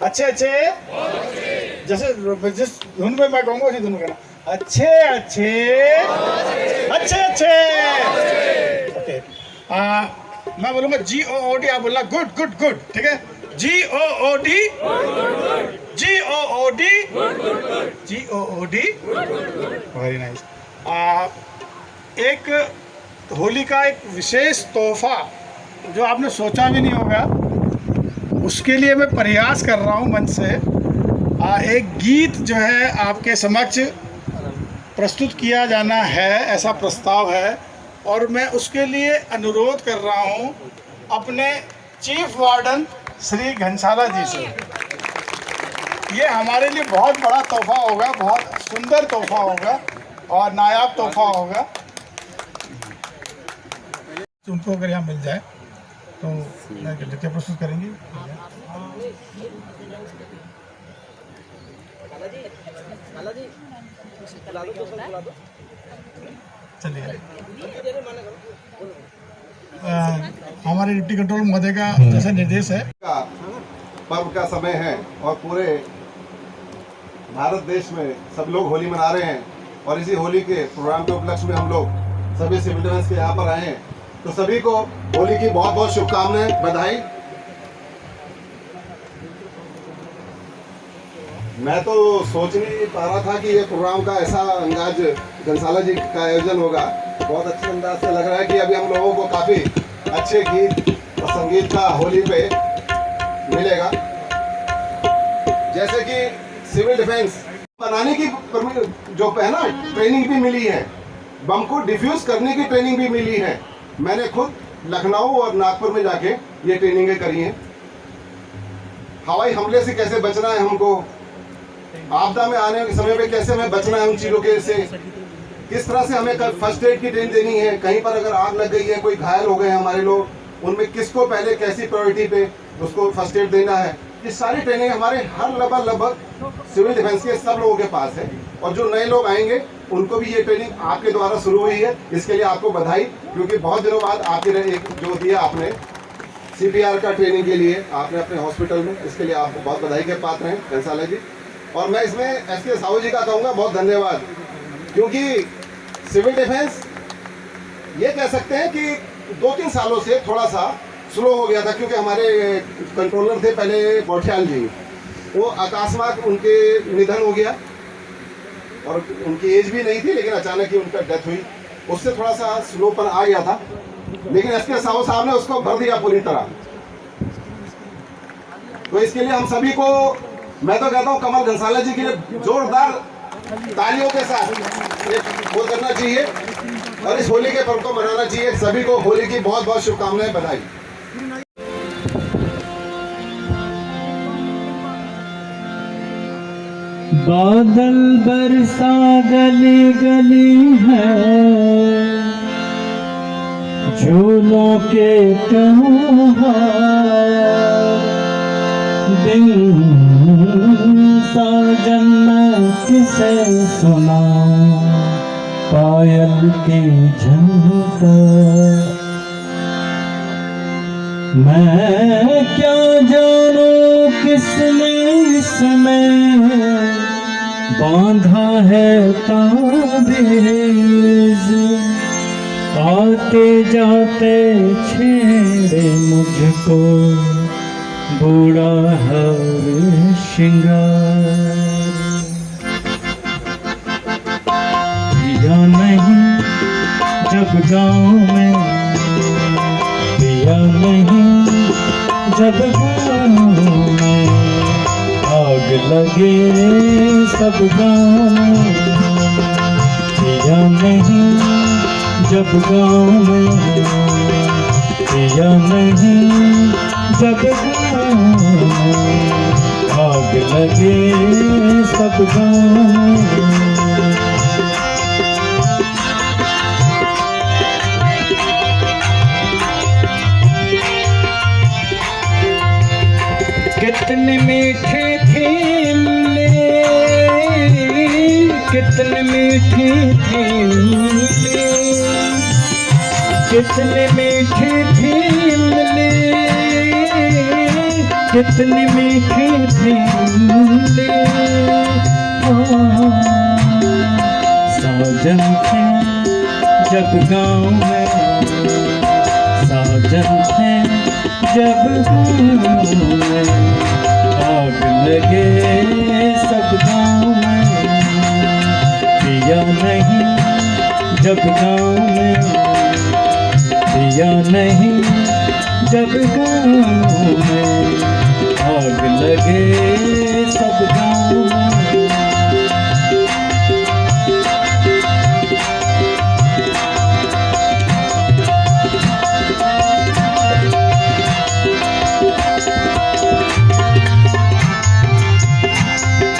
अच्छे अच्छे, जैसे जिस धुन में मैं कहूँगा उसी धुन में कहना अच्छे अच्छे अच्छे अच्छे। ओके, मैं बोलूँगा GOOD, आप बोलना गुड गुड गुड, ठीक है? GOOD GOOD GOOD, very nice. एक होली का एक विशेष तोहफा जो आपने सोचा भी नहीं होगा, उसके लिए मैं प्रयास कर रहा हूँ मंच से। एक गीत जो है आपके समक्ष प्रस्तुत किया जाना है, ऐसा प्रस्ताव है, और मैं उसके लिए अनुरोध कर रहा हूँ अपने चीफ वार्डन श्री घनसाला जी से। ये हमारे लिए बहुत बड़ा तोहफा होगा, बहुत सुंदर तोहफा होगा और नायाब तोहफा होगा। उनको अगर यहाँ मिल जाए तो क्या प्रोसेस करेंगे। चलिए हमारे डिप्टी कंट्रोल महोदय का जैसा निर्देश है, पर्व का समय है और पूरे भारत देश में सब लोग होली मना रहे हैं और इसी होली के प्रोग्राम के उपलक्ष्य में हम लोग सभी सिविल डिफेंस के यहाँ पर आए हैं। तो सभी को होली की बहुत बहुत शुभकामनाएं, बधाई। मैं तो सोच नहीं पा रहा था कि ये प्रोग्राम का ऐसा अंदाज घनसाला जी का आयोजन होगा। बहुत अच्छे अंदाज से लग रहा है कि अभी हम लोगों को काफ़ी अच्छे गीत और संगीत का होली पे मिलेगा। जैसे कि सिविल डिफेंस बनाने की जो है ना ट्रेनिंग भी मिली है, बम को डिफ्यूज करने की ट्रेनिंग भी मिली है। मैंने खुद लखनऊ और नागपुर में जाके ये ट्रेनिंगें करी हैं। हवाई हमले से कैसे बचना है हमको, आपदा में आने के समय पे कैसे हमें बचना है उन चीज़ों के से, किस तरह से हमें फर्स्ट एड की ट्रेनिंग देनी है, कहीं पर अगर आग लग गई है, कोई घायल हो गए हैं हमारे लोग, उनमें किसको पहले कैसी प्रायोरिटी पे उसको फर्स्ट एड देना है। ये सारी ट्रेनिंग हमारे हर लगभग सिविल डिफेंस के सब लोगों के पास है। और जो नए लोग आएंगे उनको भी ये ट्रेनिंग आपके द्वारा शुरू हुई है, इसके लिए आपको बधाई। क्योंकि बहुत दिनों बाद आपके एक जो दिया आपने CPR का ट्रेनिंग के लिए आपने अपने हॉस्पिटल में, इसके लिए आपको बहुत बधाई के पात्र हैं घनसाला जी। और मैं इसमें SK साहू जी का कहूँगा बहुत धन्यवाद, क्योंकि सिविल डिफेंस ये कह सकते हैं कि 2-3 सालों से थोड़ा सा स्लो हो गया था, क्योंकि हमारे कंट्रोलर थे पहले बौठियाल जी, वो अकस्मात उनके निधन हो गया और उनकी एज भी नहीं थी, लेकिन अचानक ही उनका डेथ हुई, उससे थोड़ा सा स्लोपन आ गया था। लेकिन SK साहू साहब ने उसको भर दिया पूरी तरह। तो इसके लिए हम सभी को, मैं तो कहता हूँ कमल घनसाला जी के लिए जोरदार तालियों के साथ वो करना चाहिए और इस होली के पर्व को मनाना चाहिए। सभी को होली की बहुत बहुत शुभकामनाएं, बधाई। बादल बरसा गली गली है, झूलों के त्योहार, दिन साजन मैं किसे सुना पायल की झनकार। मैं क्या जानूं किसने इसमें बांधा है ताबीज़, आते जाते छेड़े मुझको बूढ़ा हर श्रृंगार। दिया नहीं जब गाँव में, दिया नहीं जब गाँव में, आग लगे सब गाँव में। दिया नहीं जब गाँव में, दिया नहीं जब गाँव में, आग लगे सब गाँव में। कितने मीठे थे इमली, कितने मीठे थे इमली, कितने मीठे थे इमली, कितने मीठे थे इमली। साजन थे जब गाँव में, साजन थे जब गाँव में, आग लगे सब गाँव में। दिया नहीं जब गाँव में, दिया नहीं जब गाँव में, आग लगे सब गाँव में।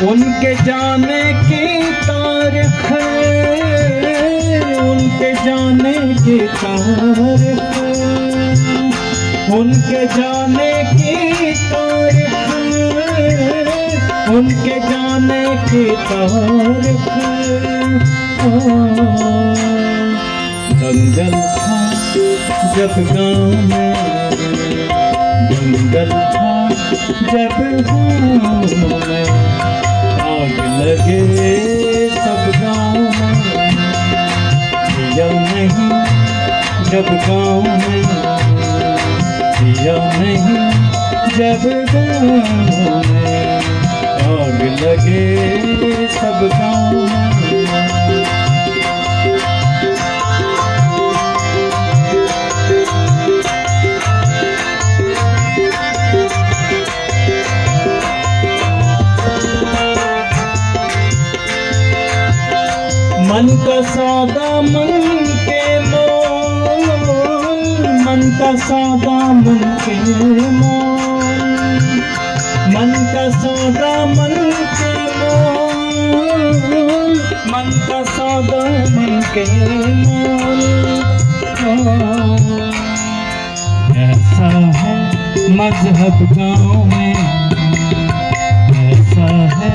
उनके जाने की तारीख, उनके जाने की तारीख, उनके जाने की तारीफ, उनके जाने की तारीफ। दंगल था जब गाँव में, दंगल था जब गाँव में, आग लगे सब गाँव में। दिया नहीं जब गाँव में, दिया नहीं जब गाँव में, आग लगे सब गाँव में। मन का सौदा मन के मोल, मन का सौदा मन के मोल, मन का सौदा मन के मोल, मन का सौदा मन के मोल। ऐसा है मजहब गाँव में, ऐसा है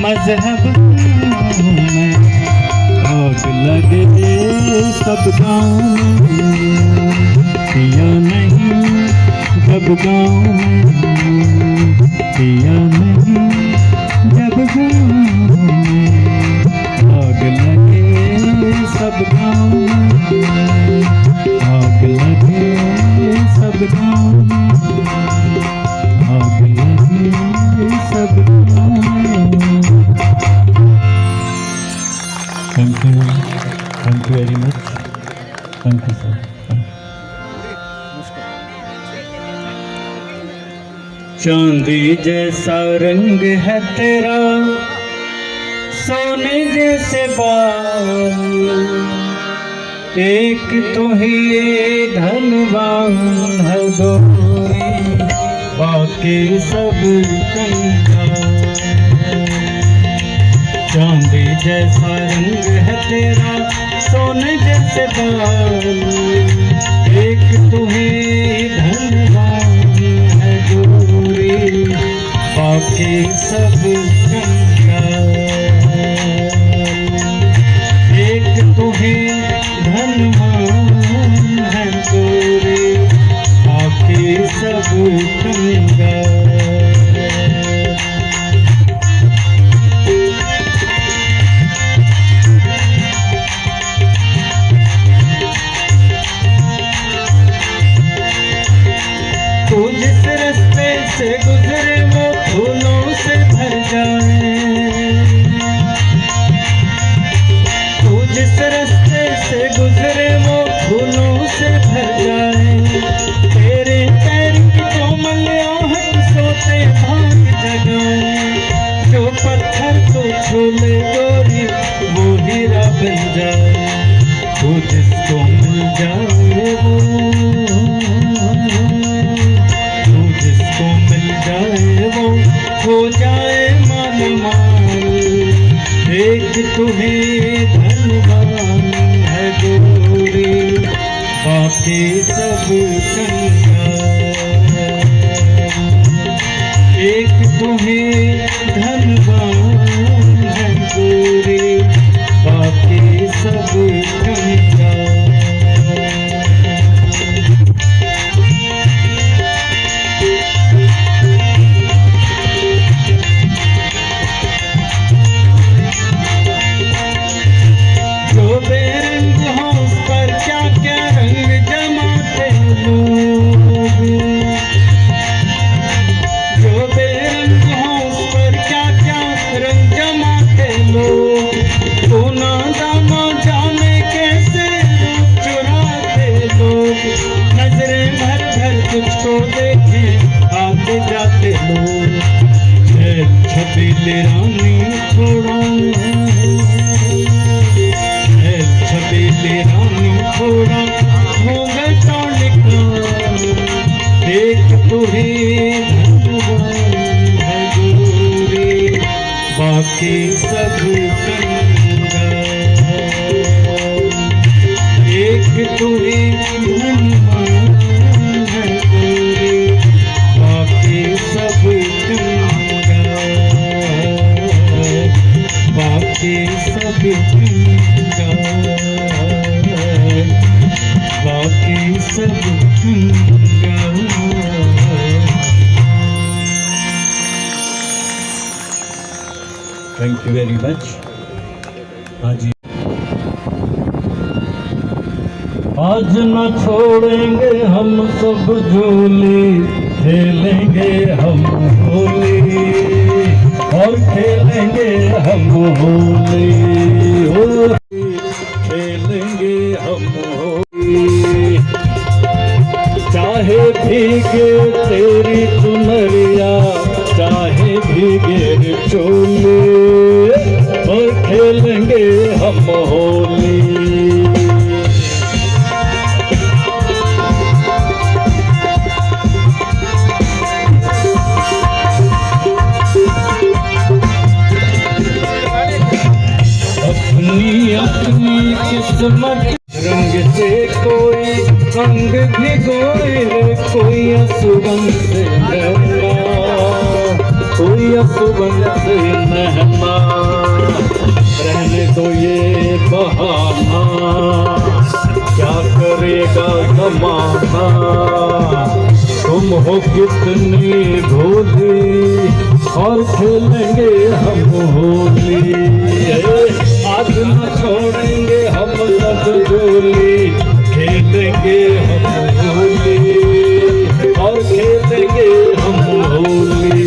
मजहब गाँव में, आग लगे सब गाँव में। पिया नहीं जब गाँव में, पिया नहीं जब गाँव में, आग लगे सब गाँव में, आग लगे सब गाँव में, आग लगे सब गाँव में। Thank you very much. Thank you, sir. चांदी जैसा रंग है तेरा, सोने जैसे बाल, एक तो ही धनवान है गोरी, बाकी सब कंगाल। चांदी जैसा रंग है तेरा, सोने जैसे बाल, एक तू ही धनवान है गोरी, बाकी सब कंगाल। एक तू ही धनवान है गोरी, बाकी सब कंगाल। तू जिस रास्ते से गुजरे वो फूलों से भर जाए, तू जिस रास्ते से गुजरे वो फूलों से भर जाए। तेरे पैर की कोमल आहट सोते भाग जगाए, जो पत्थर को छू ले गोरी वो हीरा बन जाए। तू जिसको मिल जाए वो, जाए वो हो जाए माल। एक तुम्हें धनवान है गोरी, बाकी सब कंगाल। एक तुम्हें धनवान है गोरी, बाकी सब कंगाल। तुझको देखे आते जाते लोग, छबीले रानी थोड़ा, छबीले रानी थोड़ा हो गए टोलिका। देख तुही धनवान है गोरी, बाकी सब कंगाल। एक तुही धनवान है गोरी, बाकी सब गंगा, बाकी सब Ganga. Thank you very much. हाँ जी, आज न छोड़ेंगे हम सब झूली, खेलेंगे हम होली और खेलेंगे हम होली, खेलेंगे हम होली। चाहे भीगे तेरी चुनरिया, चाहे भीगे चोली, और खेलेंगे हम होली। अपनी किस्मत रंग से कोई अंग भिगोए, कोई असुबन से नहना, कोई असुबन से नहना। रहने दो ये बहाना, क्या करेगा जमाना। तुम हो कितनी भोली और खेलेंगे हम होली। आज न छोड़ेंगे हम सब झोली, खेलेंगे हम होली और खेलेंगे हम होली।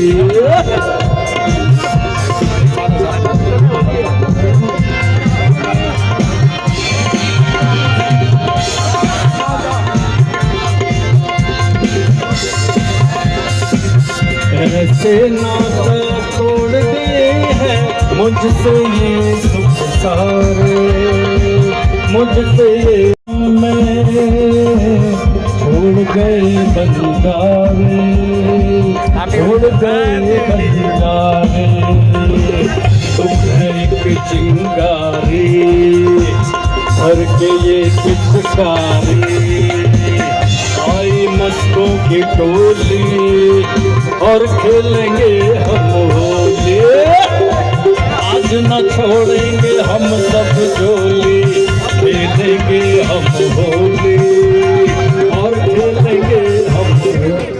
ऐसे नाता तोड़ दिए हैं मुझसे ये सुख सारे, मुझसे ये मैं छोड़ गए बंजारे, छोड़ गए बंजारे। तुम है एक चिंगारी भर के ये पिचकारी, आई मस्तों की टोली और खेलेंगे हम होली। आज न छोड़ेंगे हम सब झोली, खेलेंगे हम होली और खेलेंगे हम होली।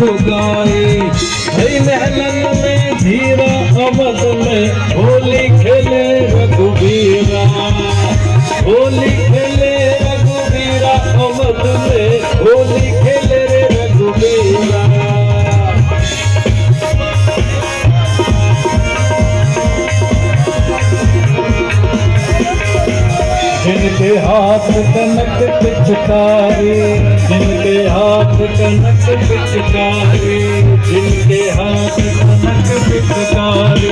लुगाई भाई महलन में धीरा अवध में होली खेले रघुवीरा होली खेले रघुवीरा अवध में होली खेले रे रघुवीरा जिनके हाथ कनक पिचकारी जिनके हाथ कनक पिचकारी जिनके हाथ कनक पिचकारी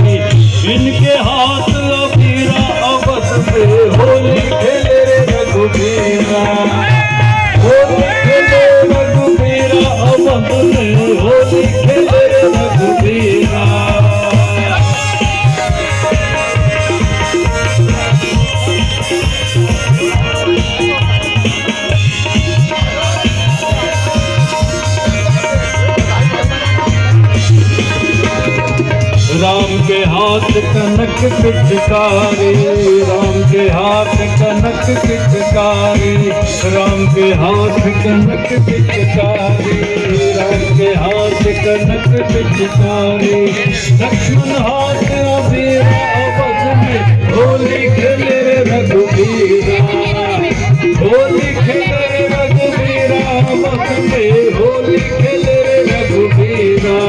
जिनके हाथ लबीरा अवध में होली खेले रे रघुवीरा होली खेले रघुवीरा अवध में होली खेले रे रघुवीरा राम के हाथ कनक पिचकारी राम के हाथ कनक पिचकारी राम के हाथ कनक पिचकारी राम के हाथ कनक पिचकारी लक्ष्मण हाथ अबीरा अवध में होली खेले रे रघुवीरा होली खेले रे रघुवीरा अवध में होली खेले रे रघुवीरा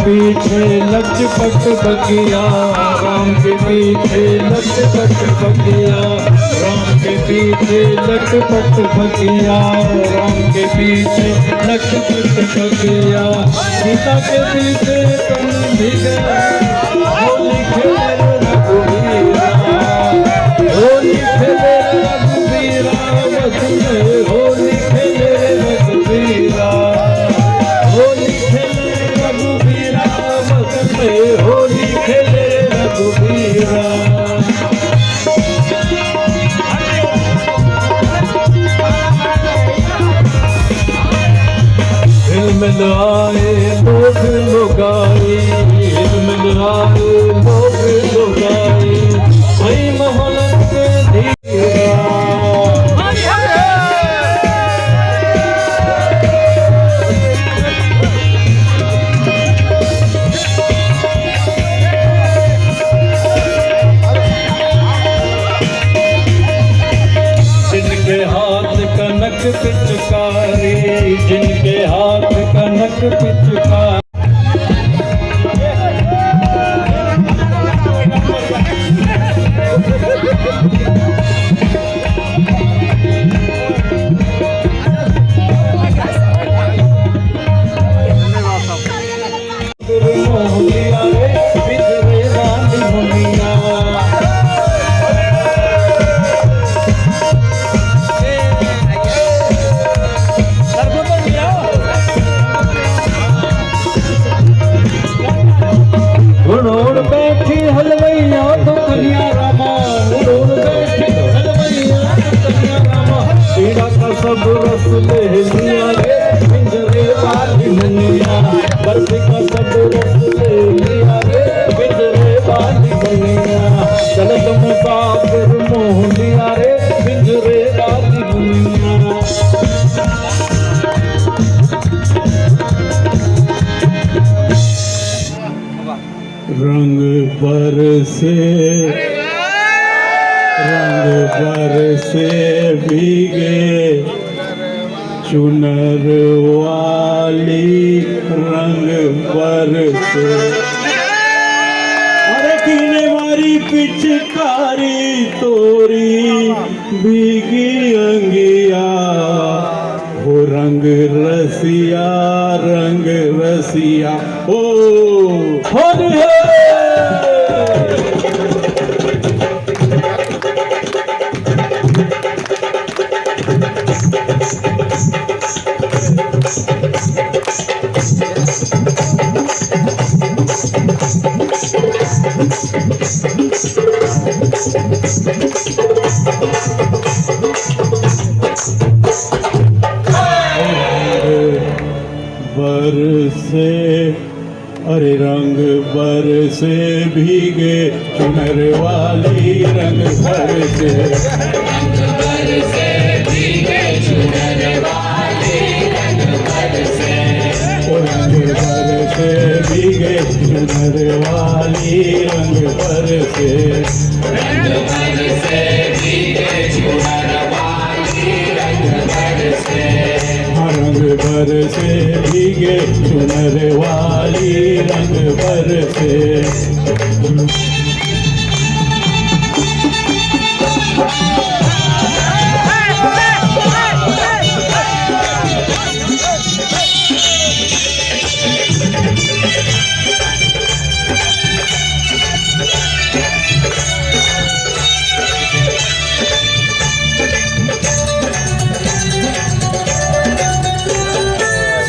पीछे लचपट बगिया राम के पीछे लचपट बगिया राम के पीछे लचपट बगिया राम के पीछे लचपट बगिया सीता के पीछे तन भीगा होली खेले रघुवीरा होली खेले रघुवीरा वध में होली खेले रघुवीरा होली खेले रघुवीरा वध में होली खेले रघुवीरा हिलमिल आए लोग लुगाई हिलमिल आए लोग लुगाई वही मोहल्लत धीरा जिनके हाथ कनक पिचकारी जिनके हाथ कनक पिचकारी मोहलिया रे बिजरे वाली मुनिया उड़ोड़ बैठी हलवैया तो कन्या रामा उड़ोड़ बैठी हलवैया तो कन्या रामा पीड़ा का सब रस ले लिया रे पिंजरे वाली मुनिया बर्फी का सब रस ले लिया रे पिंजरे वाली मुनिया चलत मुसाफिर मोह लिया रे पिंजरे वाली मुनिया रंग बरसे भीगे चुनर वाली रंग बरसे अरे कीने वाली पिचकारी तोरी भीगी अंगिया हो रंग रसिया ओ होली बरसे अरे रंग बरसे भीगे चुनर वाली रंग बरसे रंग बरसे भीगे चुनर वाली रंग बरसे रंग बरसे भीगे चुनर वाली रंग बरसे रंग बरसे भीगे चुनर वाली रंग बरसे रंग बरसे भीगे चुनर वाली रंग बरसे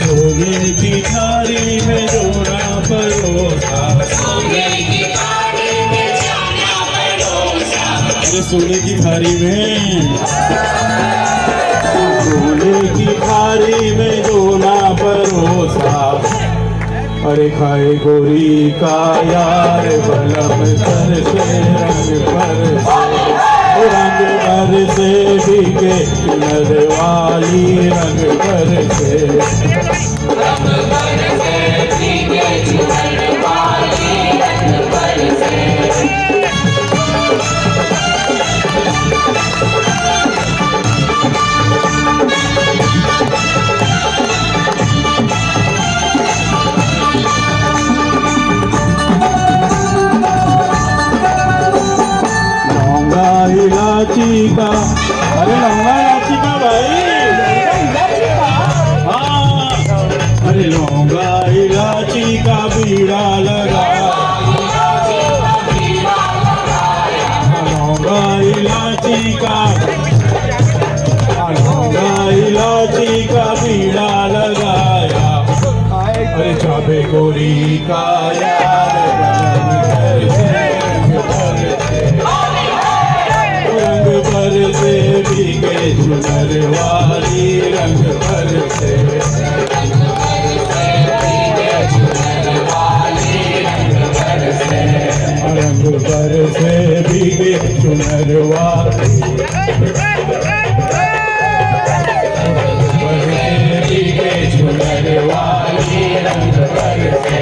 सोने की थाली में जोड़ा परोसा सोने की थाली में जाना परोसा अरे सोने की थाली में सोने की थाली में जोड़ा परोसा अरे खाए गोरी का यार बलम कर से रंग पर रंग भर से भीगे चुनर वाली रंग भर से रंग बरसे भीगे चुनर वाली रंग बरसे लौंगा इलायची का अरे लौंगा इलायची का भाई हाँ अरे लौंगा इलायची का बीड़ा लगा लौंगा इलायची का बीड़ा लगाया अरे चाबे गोरी का यार रंग भर से भीगे चुनर वाली रंग भर से रंग बरसे भीगे चुनर वाली रंग बरसे रंग भर से भीगे चुनर वाली भीगे चुनर वाली रंग भर से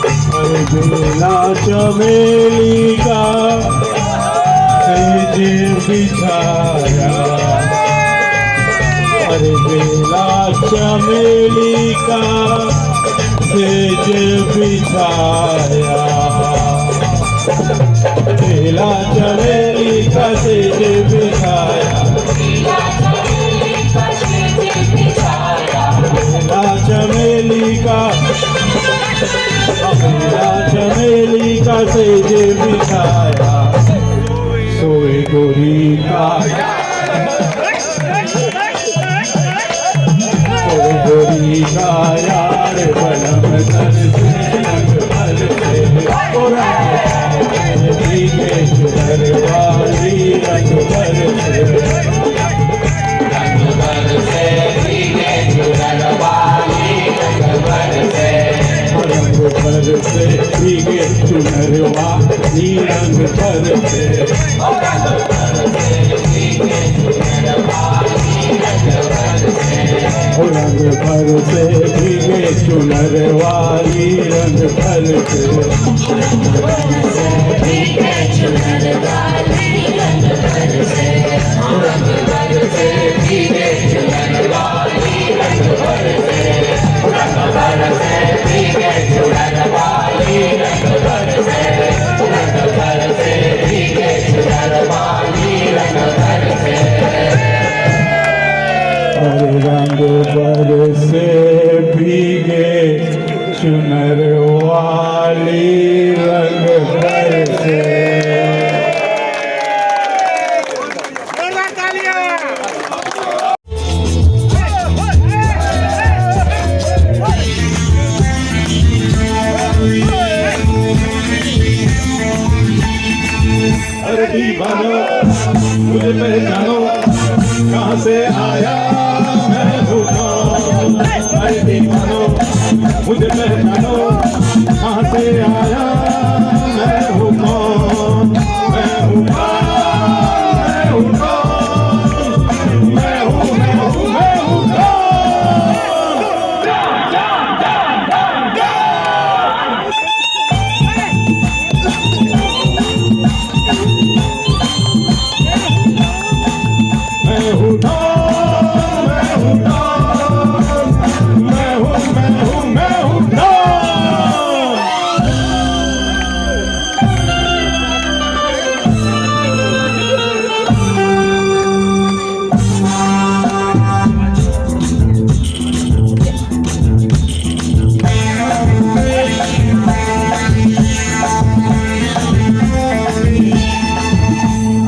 बेला चमेली का सेज बिछाया अरे बेला चमेली का सेज बिछाया बेला चमेली का सेज बिछाया बेला चमेली का चमेली का सेज बिछाया सोए गोरी का सोए गोरी का यार बलम कर से रंग भर से भीगे चुनर वाली रंग भर से रंग बरसे भीगे चुनर वाली रंग बरसे रंग भर से भीगे चुनर वाली रंग भर से रंग बरसे भीगे चुनर वाली रंग बरसे रंग भर से भीगे चुनर वाली रंग भर से भीगे चुनर वाली रंग बरसे रंग बरसे भीगे चुनर वाली रंग बरसे रंग बरसे भीगे चुनर वाली रंग बरसे रंग बरसे भीगे चुनर वाली रंग बरसे रंग बरसे भीगे चुनर वाली रंग बरसे। अरे दीवानो मुझे पहचानो, कहाँ से आया मैं हूँ कौन। अरे दीवानो मुझे पहचानो, कहाँ से आया मैं हूँ कौन। मैं हूँ कौन, मैं हूँ कौन, मैं हूँ कौन।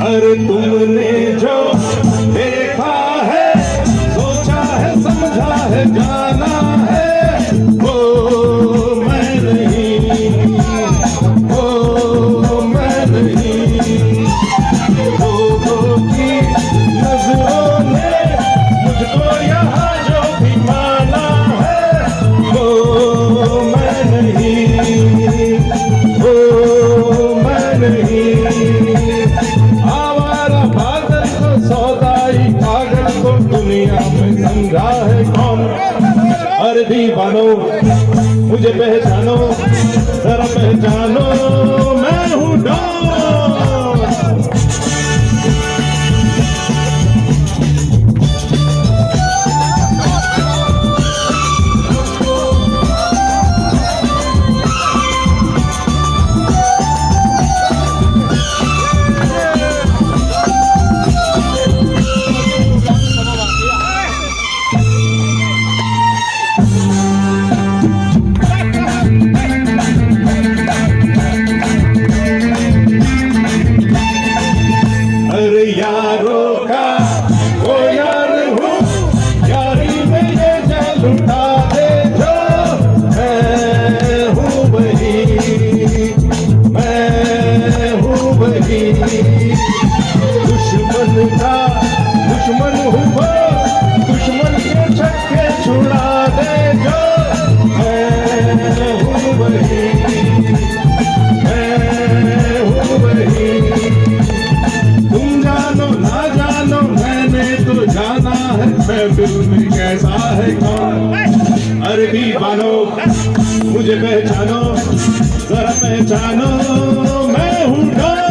अरे तुमने जो देखा है, सोचा है, समझा है, जाना है, वो मैं नहीं, वो मैं नहीं। लोगों की नजरों ने मुझको यहाँ जो भी माना है, वो मैं नहीं, वो मैं नहीं। आवारा पागल को सौदाई पागल को दुनिया में समझा है कौन। अरे दीवानो मुझे पहचानो, जरा पहचानो मैं हूँ डॉन। अरे यारों का वो यार हूँ, यारी में ये जान लुटा दे जो। मैं हूँ वही, मैं हूँ वही। दुश्मन का दुश्मन हूँ वो, दुश्मन के छक्के छुड़ा दे जो। मैं हूँ वही, मैं हूँ वही। तुम जानो ना जानो मैंने तो जाना है, महफिल में कैसा है कौन। अरे दीवानो मुझे पहचानो, जरा पहचानो मैं हूँ डॉन।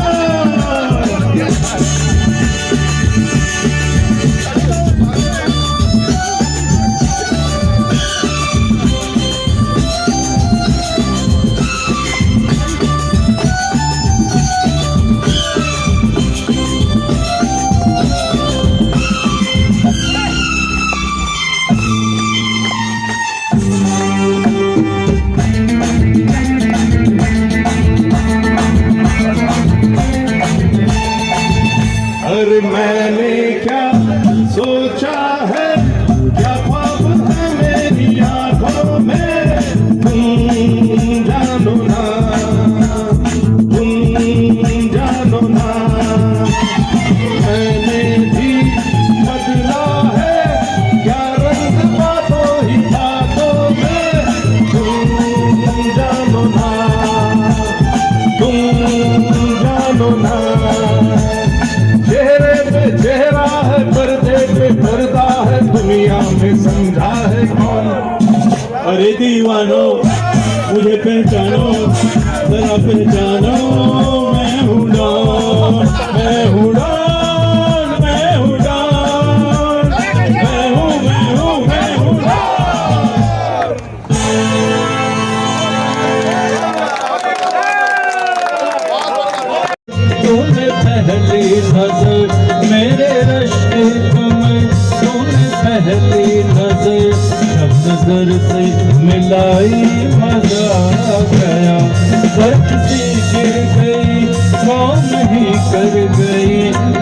अरे मैंने क्या सोचा है, क्या ख्वाब है मेरी आंखों में, तुम जानो ना, तुम जानो ना। मैंने भी बदला है क्या रंग बातों ही बातों में, तुम जानो ना, तुम जानो ना। चेहरे पे चेहरा है, पर्दे पे पर्दा है, दुनिया में समझा है कौन। अरे दीवानो मुझे पहचानो, जरा पहचानो मैं हूँ डॉन, मैं हूँ डॉन, मैं हूँ डॉन, मैं हूँ, मैं हूँ, मैं हूँ डॉन। तूने पहली नजर मेरे रश्क में, तूने पहली नजर अवसर से मिलाई मजा आ गया। बर्फ सी गिर गई काम ही कर गई,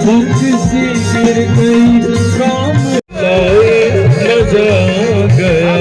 बर्फ सी गिर गई काम लाई मजा आ गया।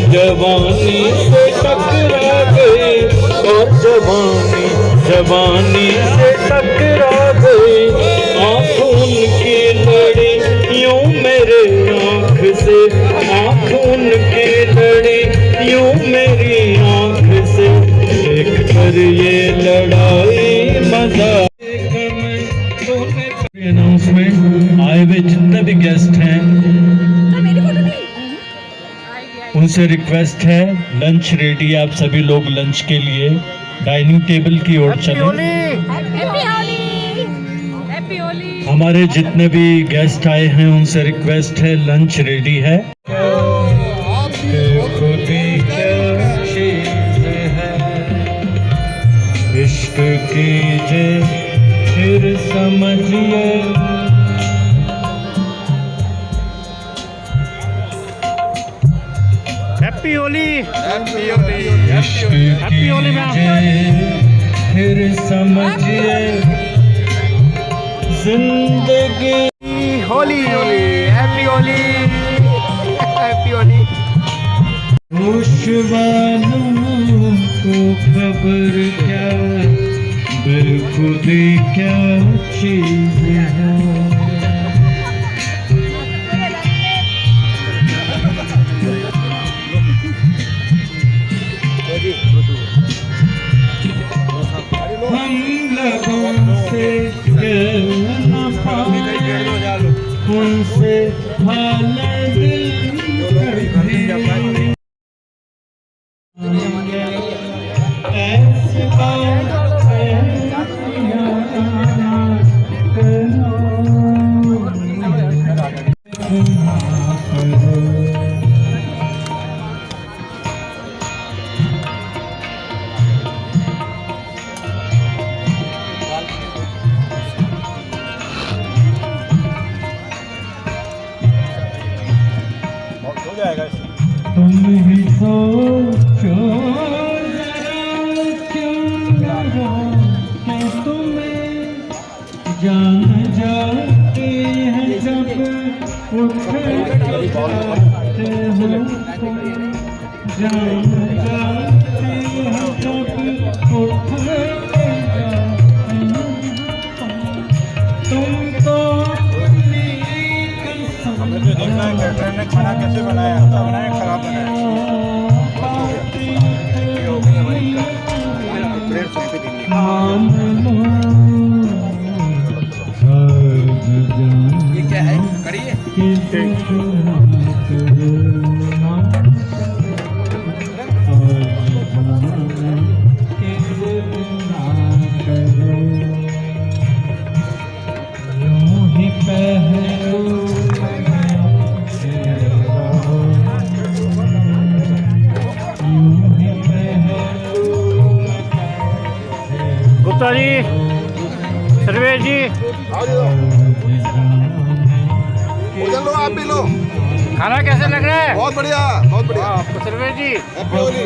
जवानी से टकरा गए और जवानी जवानी से टकरा गए। आँखों की लड़ी यूं मेरे आँख से, आँखों की लड़ी यूं मेरी आँख से, देख कर ये लड़ाई मजा। अनाउंसमेंट आए हुए जितने भी गेस्ट हैं उनसे रिक्वेस्ट है, लंच रेडी, आप सभी लोग लंच के लिए डाइनिंग टेबल की ओर चलें। हमारे जितने भी गेस्ट आए हैं उनसे रिक्वेस्ट है, लंच रेडी है। खुदी क्या चीज़ है, इश्क कीजिए फिर समझिए। हैप्पी होली, हैप्पी होली फिर समझिए जिंदगी। Holi Holi, happy Holi, happy Holi. खुशबानों को खबर क्या, बेखुदी क्या चीज है। हम लोगों से कहना पाए, उनसे भाला दिल ऐसी बात तुम ही सोचो जरा क्यों कि तुम्हें जान जाते हैं जब उठ जाते हो, जान जाते हैं जब उठ जाते हो। तुम तो अपनी कसम खाना कैसे बनाया, बनाया खराब बनाया। ये क्या है, कड़ी है? गुप्ता जी, सर्वेश जी, भोजन लो, आप भी लो। खाना कैसे लग रहा है? बहुत बढ़िया, बहुत बढ़िया। आपको सर्वेश जी, हैप्पी होली।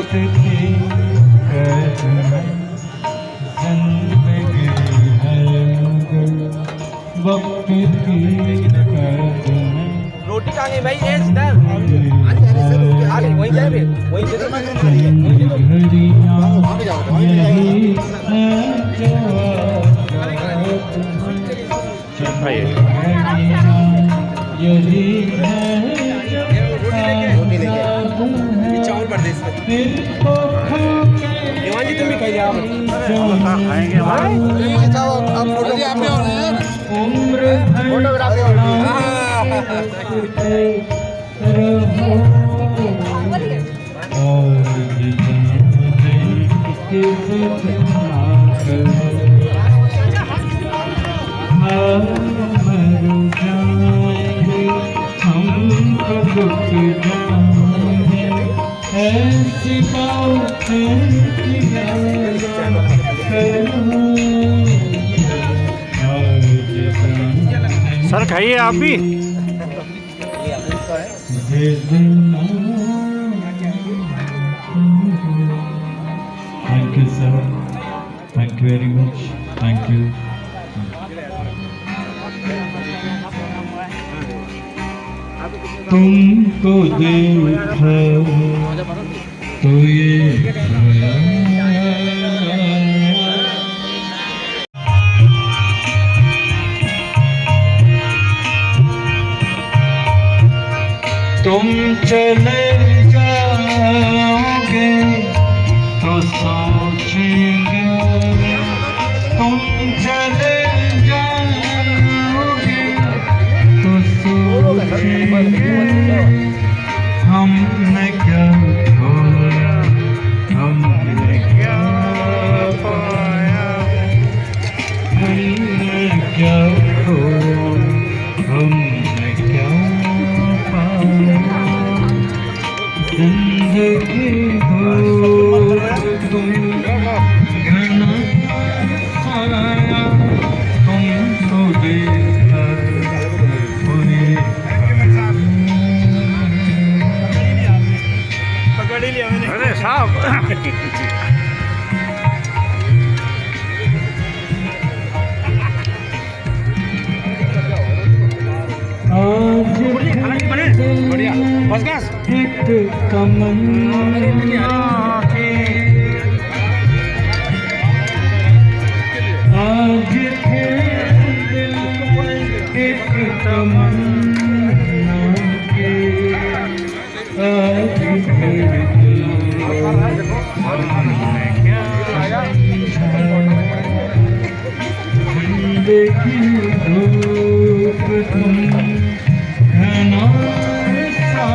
रोटी कहाँ गई भाई? ये इधर आ गई, वहीं जाए, वहीं से चावल भर दे इसमें। जी तुम भी खाइए, आप खाएंगे फोटोग्राफी सर खाइए आप भी। Thank you sir, thank you very much, thank you. तुमको देखा तो ये तुम चले जाओगे तो सोचेंगे, तुम चले जाओगे तो सोचेंगे हमने क्या खोया, हमने क्या पाया, हमने क्या खोया, हमने क्या पाया। जिंदगी हो तुम घना साया, तुमको देखा पूरी पकड़ ही लिया मैंने। अरे साहब बढ़िया बस बस। एक तमन्ना थी आज थे दिल एक तमन्ना के, आज थे दिल हमने क्या जिंदगी धूप तुम घना सा